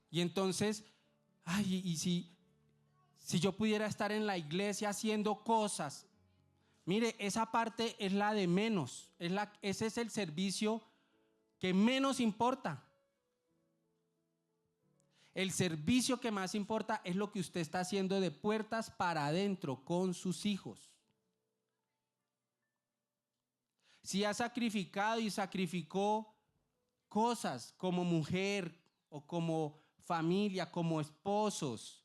[SPEAKER 2] Y entonces, y si yo pudiera estar en la iglesia haciendo cosas. Mire, esa parte es la de menos. Ese es el servicio que menos importa. El servicio que más importa es lo que usted está haciendo de puertas para adentro con sus hijos. Si ha sacrificado y sacrificó cosas como mujer o como familia, como esposos,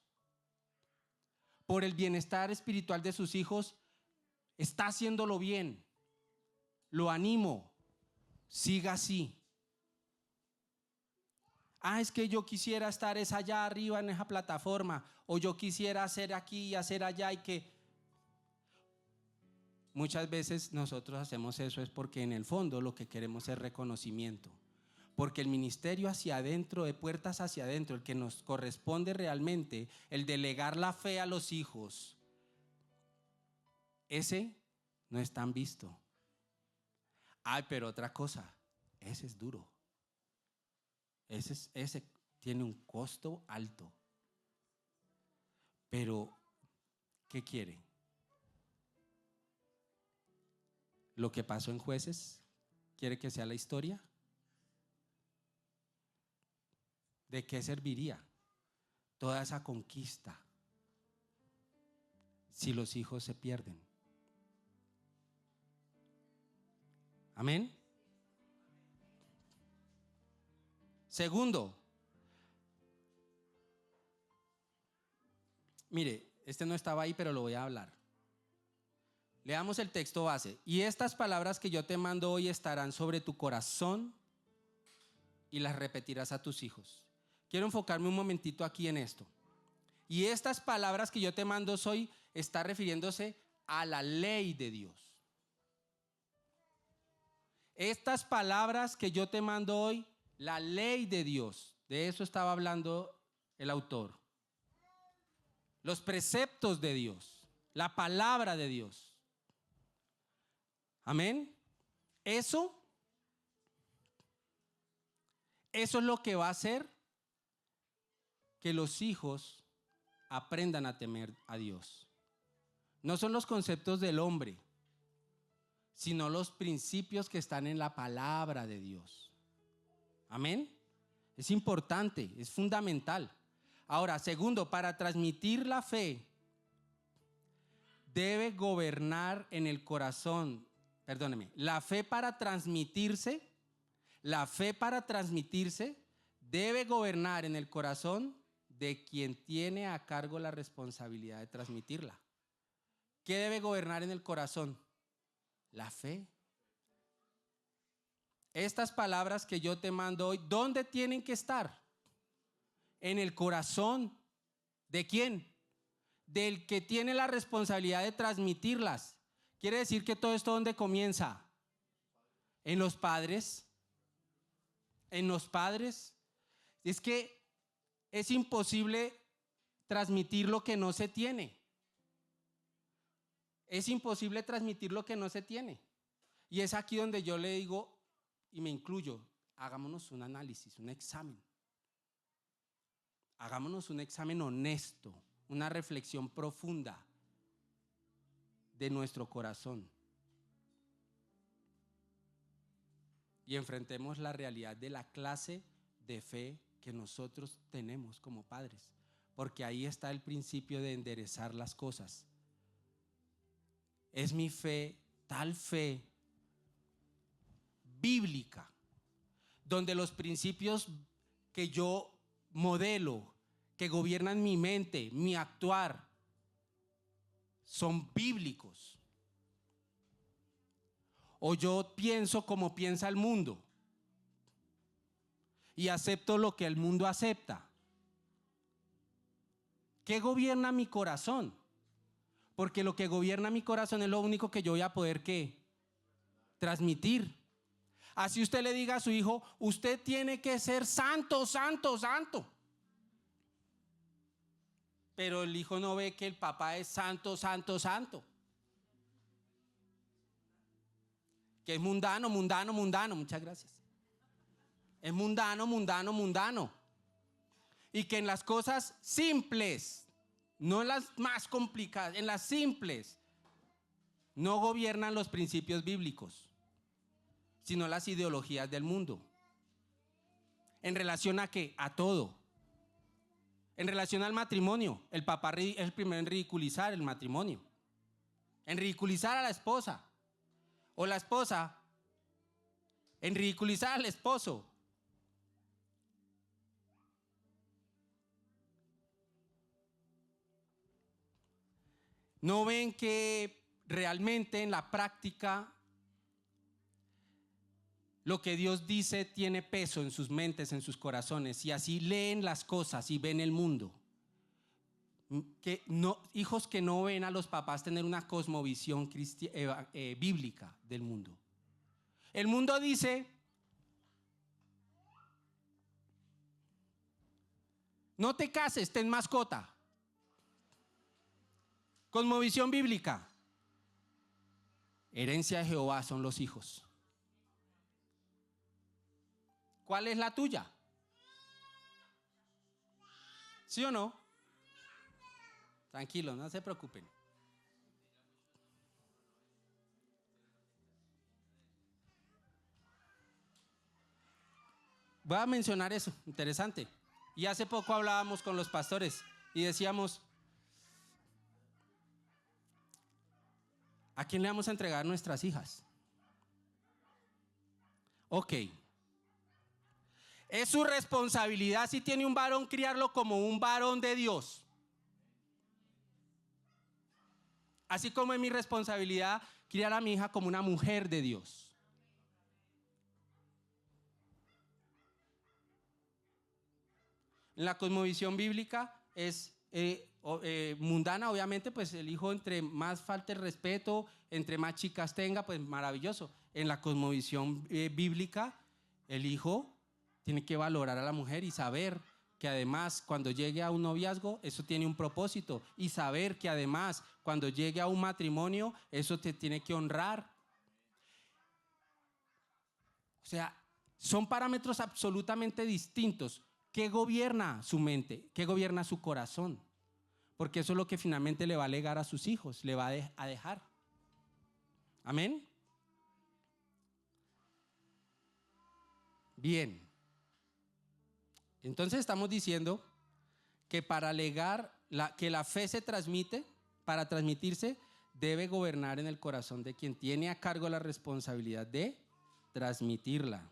[SPEAKER 2] por el bienestar espiritual de sus hijos, está haciéndolo bien. Lo animo, siga así. Es que yo quisiera estar allá arriba en esa plataforma, o yo quisiera hacer aquí y hacer allá, y que muchas veces nosotros hacemos eso es porque en el fondo lo que queremos es reconocimiento, porque el ministerio hacia adentro, de puertas hacia adentro, el que nos corresponde realmente, el delegar la fe a los hijos, ese no es tan visto. Pero otra cosa, ese es duro. Ese tiene un costo alto. Pero, ¿qué quiere? ¿Lo que pasó en Jueces quiere que sea la historia? ¿De qué serviría toda esa conquista si los hijos se pierden? Amén. Segundo, mire, este no estaba ahí, pero lo voy a hablar. Leamos el texto base. Y estas palabras que yo te mando hoy estarán sobre tu corazón y las repetirás a tus hijos. Quiero enfocarme un momentito aquí en esto. Y estas palabras que yo te mando hoy está refiriéndose a la ley de Dios. Estas palabras que yo te mando hoy, la ley de Dios, de eso estaba hablando el autor. Los preceptos de Dios, la palabra de Dios. Amén. Eso es lo que va a hacer que los hijos aprendan a temer a Dios. No son los conceptos del hombre, sino los principios que están en la palabra de Dios. Amén. Es importante, es fundamental. Ahora, segundo, para transmitir la fe, debe gobernar en el corazón. Perdóneme, la fe para transmitirse debe gobernar en el corazón de quien tiene a cargo la responsabilidad de transmitirla. ¿Qué debe gobernar en el corazón? La fe. Estas palabras que yo te mando hoy, ¿dónde tienen que estar? En el corazón. ¿De quién? Del que tiene la responsabilidad de transmitirlas. Quiere decir que todo esto, ¿dónde comienza? En los padres. En los padres. Es que es imposible transmitir lo que no se tiene. Es imposible transmitir lo que no se tiene. Y es aquí donde yo le digo, y me incluyo, hagámonos un análisis, un examen. Hagámonos un examen honesto, una reflexión profunda de nuestro corazón y enfrentemos la realidad de la clase de fe que nosotros tenemos como padres, porque ahí está el principio de enderezar las cosas. Es mi fe, tal fe bíblica, donde los principios que yo modelo, que gobiernan mi mente, mi actuar, son bíblicos. O yo pienso como piensa el mundo y acepto lo que el mundo acepta. ¿Qué gobierna mi corazón? Porque lo que gobierna mi corazón es lo único que yo voy a poder ¿qué? Transmitir. Así usted le diga a su hijo, usted tiene que ser santo, santo, santo. Pero el hijo no ve que el papá es santo, santo, santo. Que es mundano, mundano, mundano. Muchas gracias. Es mundano, mundano, mundano. Y que en las cosas simples, no en las más complicadas, en las simples, no gobiernan los principios bíblicos, sino las ideologías del mundo. ¿En relación a qué? A todo. En relación al matrimonio, el papá es el primero en ridiculizar el matrimonio, en ridiculizar a la esposa, o la esposa en ridiculizar al esposo. ¿No ven que realmente en la práctica lo que Dios dice tiene peso en sus mentes, en sus corazones, y así leen las cosas y ven el mundo? Que no, hijos que no ven a los papás tener una cosmovisión bíblica del mundo. El mundo dice, no te cases, ten mascota. Cosmovisión bíblica, herencia de Jehová son los hijos. ¿Cuál es la tuya? ¿Sí o no? Tranquilo, no se preocupen. Voy a mencionar eso, interesante. Y hace poco hablábamos con los pastores y decíamos, ¿a quién le vamos a entregar nuestras hijas? Ok. Es su responsabilidad, si tiene un varón, criarlo como un varón de Dios. Así como es mi responsabilidad criar a mi hija como una mujer de Dios. En la cosmovisión bíblica es mundana, obviamente, pues el hijo entre más falte el respeto, entre más chicas tenga, pues maravilloso. En la cosmovisión bíblica, el hijo tiene que valorar a la mujer y saber que además cuando llegue a un noviazgo, eso tiene un propósito, y saber que además cuando llegue a un matrimonio, eso te tiene que honrar. O sea, son parámetros absolutamente distintos. ¿Qué gobierna su mente? ¿Qué gobierna su corazón? Porque eso es lo que finalmente le va a legar a sus hijos, le va a dejar. ¿Amén? Bien. Entonces estamos diciendo que para legar, que la fe se transmite, para transmitirse, debe gobernar en el corazón de quien tiene a cargo la responsabilidad de transmitirla.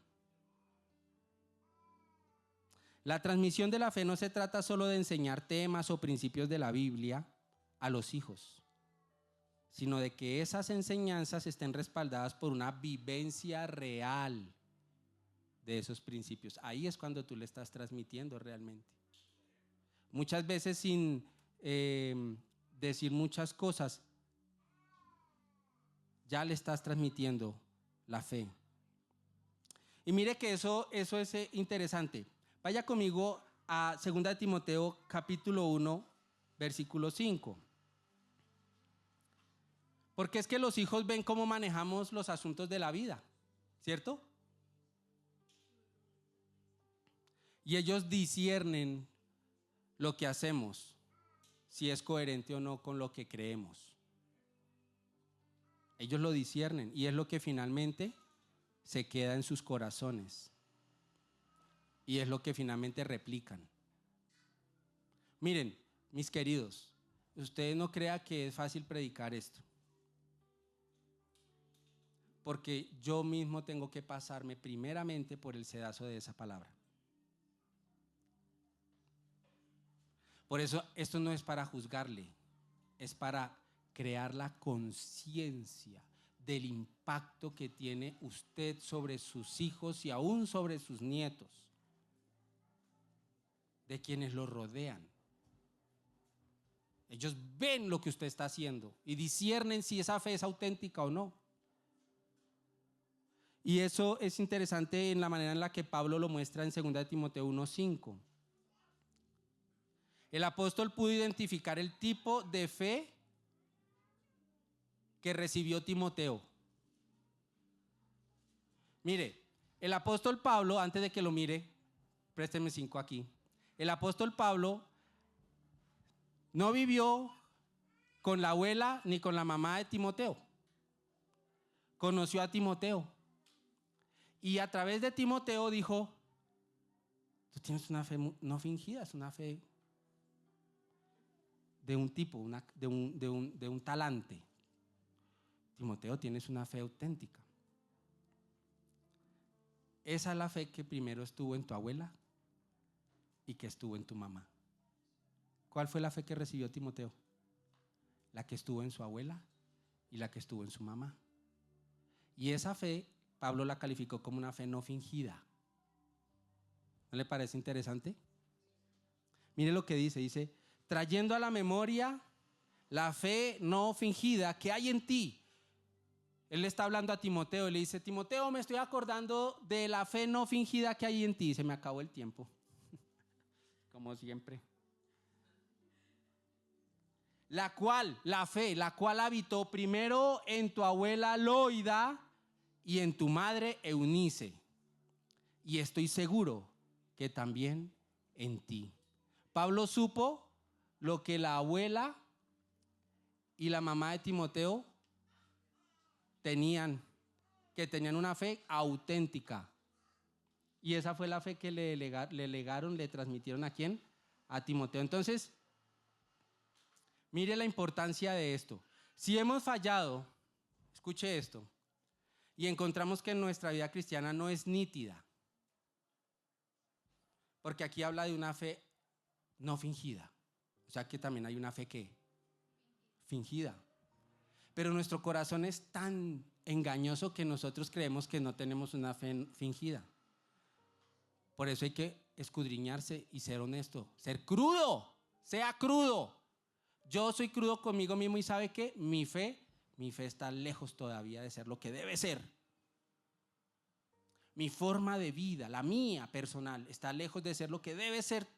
[SPEAKER 2] La transmisión de la fe no se trata solo de enseñar temas o principios de la Biblia a los hijos, sino de que esas enseñanzas estén respaldadas por una vivencia real de esos principios. Ahí es cuando tú le estás transmitiendo realmente. Muchas veces sin decir muchas cosas, ya le estás transmitiendo la fe. Y mire que eso es interesante. Vaya conmigo a 2 Timoteo capítulo 1, versículo 5. Porque es que los hijos ven cómo manejamos los asuntos de la vida, ¿cierto? Y ellos disciernen lo que hacemos, si es coherente o no con lo que creemos. Ellos lo disciernen y es lo que finalmente se queda en sus corazones y es lo que finalmente replican. Miren, mis queridos, ustedes no crean que es fácil predicar esto, porque yo mismo tengo que pasarme primeramente por el sedazo de esa palabra. Por eso esto no es para juzgarle, es para crear la conciencia del impacto que tiene usted sobre sus hijos y aún sobre sus nietos, de quienes lo rodean. Ellos ven lo que usted está haciendo y disciernen si esa fe es auténtica o no. Y eso es interesante en la manera en la que Pablo lo muestra en 2 Timoteo 1:5. El apóstol pudo identificar el tipo de fe que recibió Timoteo. Mire, el apóstol Pablo, antes de que lo mire, présteme 5 aquí. El apóstol Pablo no vivió con la abuela ni con la mamá de Timoteo. Conoció a Timoteo. Y a través de Timoteo dijo, tú tienes una fe no fingida, es una fe de un tipo, de un talante. Timoteo, tienes una fe auténtica. Esa es la fe que primero estuvo en tu abuela y que estuvo en tu mamá. ¿Cuál fue la fe que recibió Timoteo? La que estuvo en su abuela y la que estuvo en su mamá. Y esa fe, Pablo la calificó como una fe no fingida. ¿No le parece interesante? Mire lo que dice, trayendo a la memoria la fe no fingida que hay en ti. Él le está hablando a Timoteo y le dice, Timoteo, me estoy acordando de la fe no fingida que hay en ti. Se me acabó el tiempo, como siempre. La fe, la cual habitó primero en tu abuela Loida y en tu madre Eunice. Y estoy seguro que también en ti. Pablo supo lo que la abuela y la mamá de Timoteo tenían, que tenían una fe auténtica. Y esa fue la fe que le legaron, le transmitieron ¿a quién? A Timoteo. Entonces, mire la importancia de esto. Si hemos fallado, escuche esto, y encontramos que nuestra vida cristiana no es nítida, porque aquí habla de una fe no fingida, o sea que también hay una fe que fingida. Pero nuestro corazón es tan engañoso que nosotros creemos que no tenemos una fe fingida. Por eso hay que escudriñarse y ser honesto, ser crudo, sea crudo. Yo soy crudo conmigo mismo y ¿sabe qué? Mi fe está lejos todavía de ser lo que debe ser. Mi forma de vida, la mía personal, está lejos de ser lo que debe ser.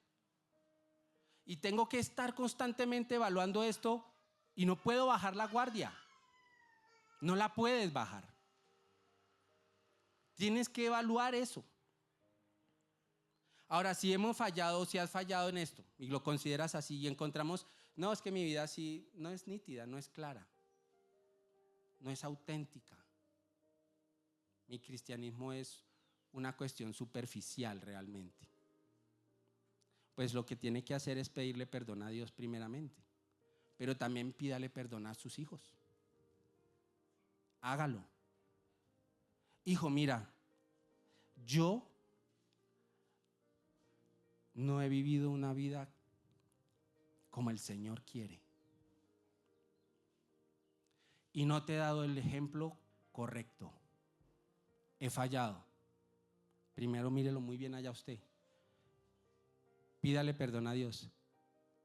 [SPEAKER 2] Y tengo que estar constantemente evaluando esto y no puedo bajar la guardia. No la puedes bajar. Tienes que evaluar eso. Ahora, si hemos fallado, si has fallado en esto y lo consideras así y encontramos, no, es que mi vida así no es nítida, no es clara, no es auténtica. Mi cristianismo es una cuestión superficial realmente. Pues lo que tiene que hacer es pedirle perdón a Dios primeramente, pero también pídale perdón a sus hijos. Hágalo. Hijo, mira, yo no he vivido una vida como el Señor quiere. Y no te he dado el ejemplo correcto. He fallado. Primero mírelo muy bien allá usted. Pídale perdón a Dios.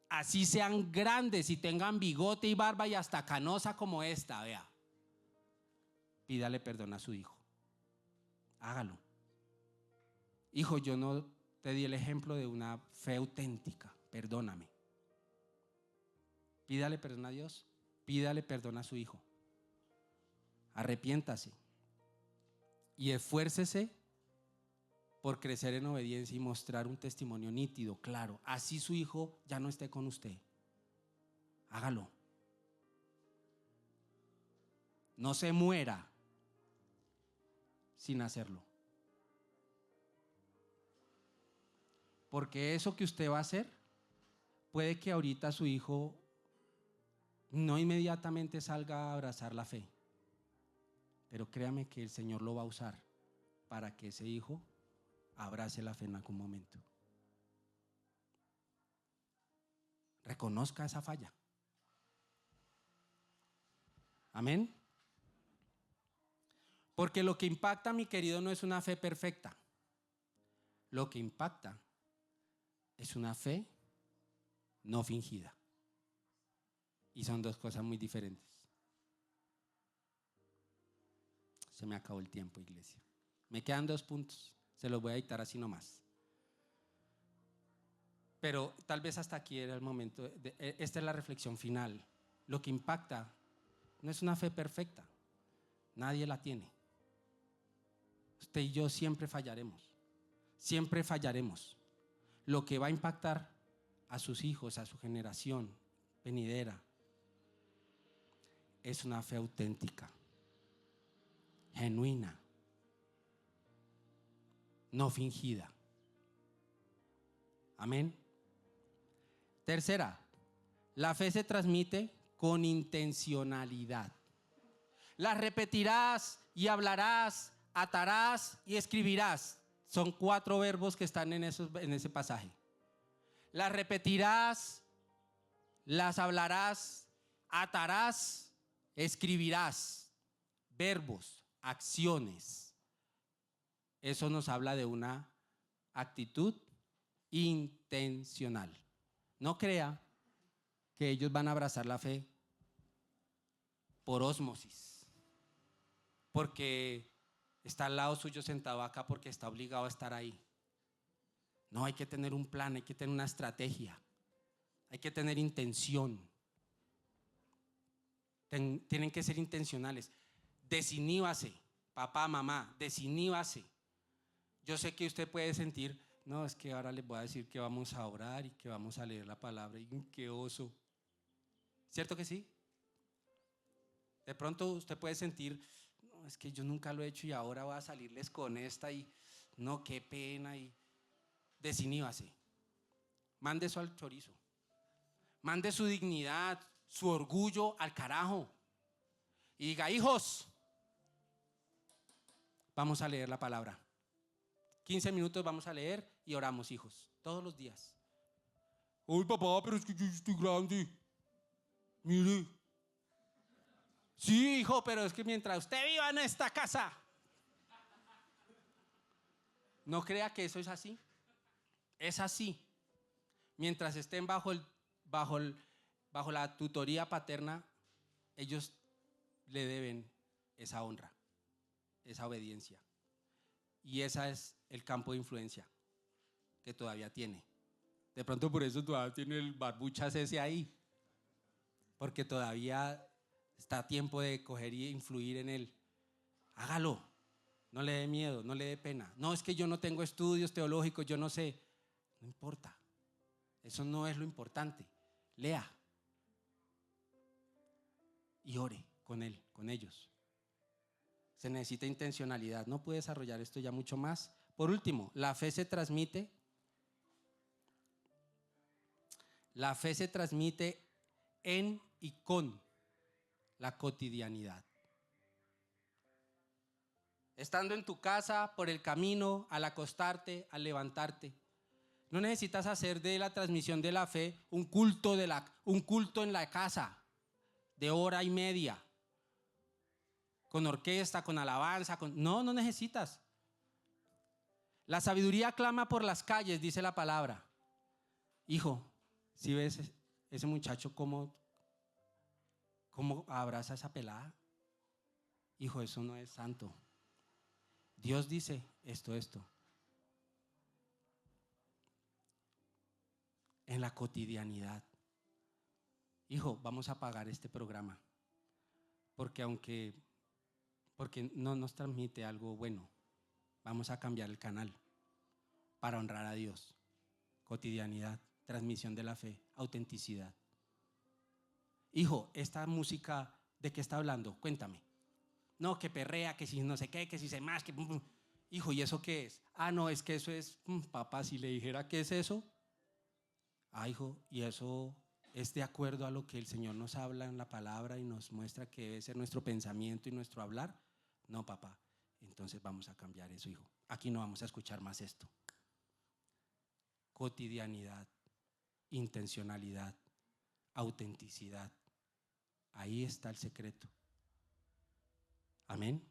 [SPEAKER 2] Así sean grandes y tengan bigote y barba y hasta canosa como esta, vea. Pídale perdón a su hijo. Hágalo. Hijo, yo no te di el ejemplo de una fe auténtica. Perdóname. Pídale perdón a Dios. Pídale perdón a su hijo. Arrepiéntase. Y esfuércese por crecer en obediencia y mostrar un testimonio nítido, claro. Así su hijo ya no esté con usted. hágalo. No se muera sin hacerlo. Porque eso que usted va a hacer, puede que ahorita su hijo no inmediatamente salga a abrazar la fe. Pero créame que el Señor lo va a usar para que ese hijo abrace la fe en algún momento. Reconozca esa falla. Amén. Porque lo que impacta, mi querido, no es una fe perfecta. Lo que impacta es una fe no fingida. Y son dos cosas muy diferentes. Se me acabó el tiempo, iglesia. Me quedan 2 puntos. Se los voy a dictar así nomás. Pero tal vez hasta aquí era el momento. Esta es la reflexión final. Lo que impacta no es una fe perfecta. Nadie la tiene. Usted y yo siempre fallaremos. Siempre fallaremos. Lo que va a impactar a sus hijos, a su generación venidera, es una fe auténtica, genuina, no fingida. Amén. Tercera, la fe se transmite con intencionalidad. La repetirás y hablarás, atarás y escribirás. Son 4 verbos que están en ese pasaje. Las repetirás, las hablarás, atarás, escribirás. Verbos, acciones. Eso nos habla de una actitud intencional. No crea que ellos van a abrazar la fe por ósmosis, porque está al lado suyo sentado acá porque está obligado a estar ahí. No, hay que tener un plan, hay que tener una estrategia, hay que tener intención. Tienen que ser intencionales. Desiníbase, papá, mamá, desiníbase. Yo sé que usted puede sentir, no, es que ahora les voy a decir que vamos a orar y que vamos a leer la palabra y qué oso. ¿Cierto que sí? De pronto usted puede sentir, no, es que yo nunca lo he hecho y ahora voy a salirles con esta y no, qué pena. Y desiníbase. Mande eso al chorizo. Mande su dignidad, su orgullo al carajo. Y diga, hijos, vamos a leer la palabra. 15 minutos vamos a leer y oramos, hijos, todos los días. Uy, papá, pero es que yo estoy grande. Mire. Sí, hijo, pero es que mientras usted viva en esta casa. No crea que eso es así. Es así. Mientras estén bajo la tutoría paterna, ellos le deben esa honra, esa obediencia. Y ese es el campo de influencia que todavía tiene. De pronto por eso todavía tiene el barbuchas ese ahí. Porque todavía está a tiempo de coger y influir en él. Hágalo. No le dé miedo, no le dé pena. No, es que yo no tengo estudios teológicos, yo no sé. No importa. Eso no es lo importante. Lea. Y ore con él, con ellos. Se necesita intencionalidad. No puede desarrollar esto ya mucho más. Por último, la fe se transmite. La fe se transmite en y con la cotidianidad. Estando en tu casa, por el camino, al acostarte, al levantarte. No necesitas hacer de la transmisión de la fe un culto en la casa de hora y media. Con orquesta, con alabanza. No necesitas. La sabiduría clama por las calles, dice la palabra. Hijo, si ves ese muchacho cómo abraza a esa pelada, hijo, eso no es santo. Dios dice esto. En la cotidianidad. Hijo, vamos a apagar este programa. Porque no nos transmite algo bueno. Vamos a cambiar el canal para honrar a Dios. Cotidianidad, transmisión de la fe, autenticidad. hijo, esta música, ¿de qué está hablando? Cuéntame. No, que perrea, que si no sé qué, que si se más, que... Hijo, ¿y eso qué es? Ah, no, es que eso es... Papá, si le dijera qué es eso. Ah, hijo, ¿y eso es de acuerdo a lo que el Señor nos habla en la palabra y nos muestra que debe ser nuestro pensamiento y nuestro hablar? No, papá. Entonces vamos a cambiar eso, hijo. Aquí no vamos a escuchar más esto. Cotidianidad, intencionalidad, autenticidad. Ahí está el secreto. Amén.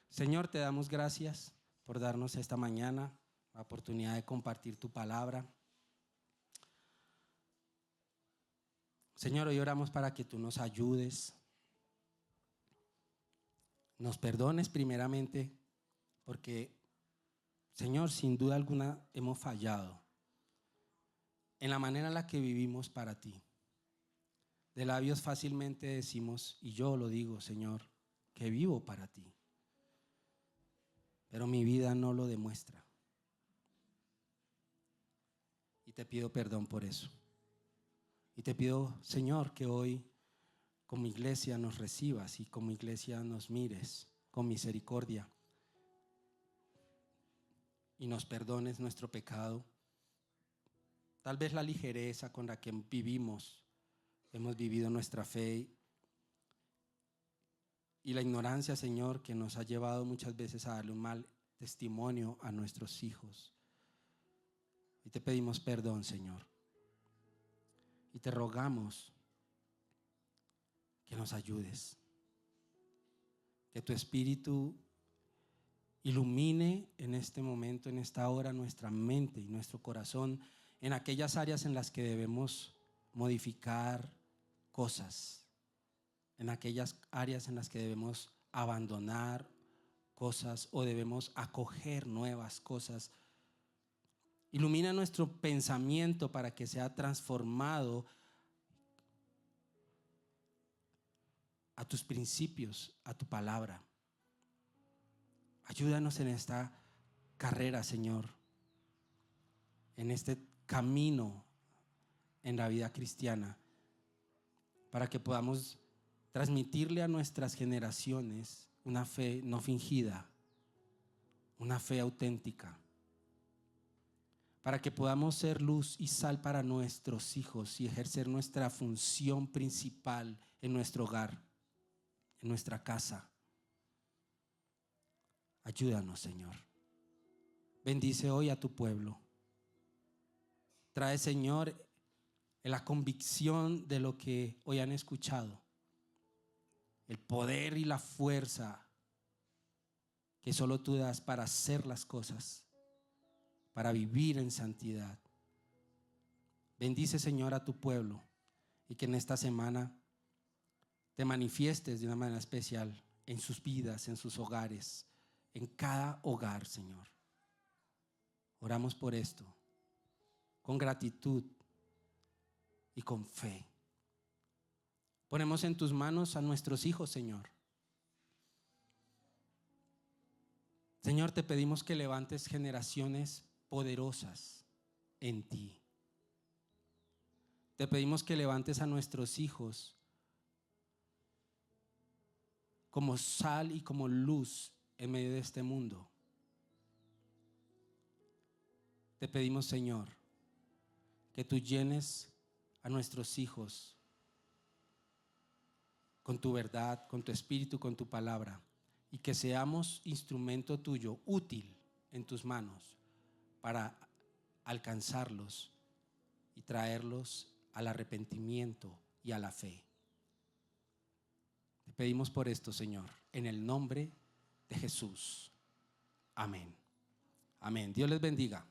[SPEAKER 2] Señor, te damos gracias por darnos esta mañana la oportunidad de compartir tu palabra. Señor, hoy oramos para que tú nos ayudes, nos perdones primeramente, porque, Señor, sin duda alguna hemos fallado en la manera en la que vivimos para ti. De labios fácilmente decimos, y yo lo digo, Señor, que vivo para ti, pero mi vida no lo demuestra. Y te pido perdón por eso. Y te pido, Señor, que hoy como iglesia nos recibas y como iglesia nos mires con misericordia y nos perdones nuestro pecado. Tal vez la ligereza con la que hemos vivido nuestra fe y la ignorancia, Señor, que nos ha llevado muchas veces a darle un mal testimonio a nuestros hijos. Y te pedimos perdón, Señor. Y te rogamos que nos ayudes, que tu Espíritu ilumine en este momento, en esta hora, nuestra mente y nuestro corazón en aquellas áreas en las que debemos modificar cosas, en aquellas áreas en las que debemos abandonar cosas o debemos acoger nuevas cosas. Ilumina nuestro pensamiento para que sea transformado a tus principios, a tu palabra. Ayúdanos en esta carrera, Señor, en este camino en la vida cristiana, para que podamos transmitirle a nuestras generaciones una fe no fingida, una fe auténtica, para que podamos ser luz y sal para nuestros hijos y ejercer nuestra función principal en nuestro hogar, en nuestra casa. Ayúdanos, Señor. Bendice hoy a tu pueblo. Trae, Señor, la convicción de lo que hoy han escuchado, el poder y la fuerza que solo tú das para hacer las cosas, para vivir en santidad. Bendice, Señor, a tu pueblo y que en esta semana te manifiestes de una manera especial en sus vidas, en sus hogares, en cada hogar, Señor. Oramos por esto, con gratitud y con fe. Ponemos en tus manos a nuestros hijos, Señor. Señor, te pedimos que levantes generaciones poderosas en ti. Te pedimos que levantes a nuestros hijos como sal y como luz en medio de este mundo. Te pedimos, Señor, que tú llenes a nuestros hijos con tu verdad, con tu espíritu, con tu palabra, y que seamos instrumento tuyo, útil en tus manos para alcanzarlos y traerlos al arrepentimiento y a la fe. Te pedimos por esto, Señor, en el nombre de Jesús. Amén. Amén. Dios les bendiga.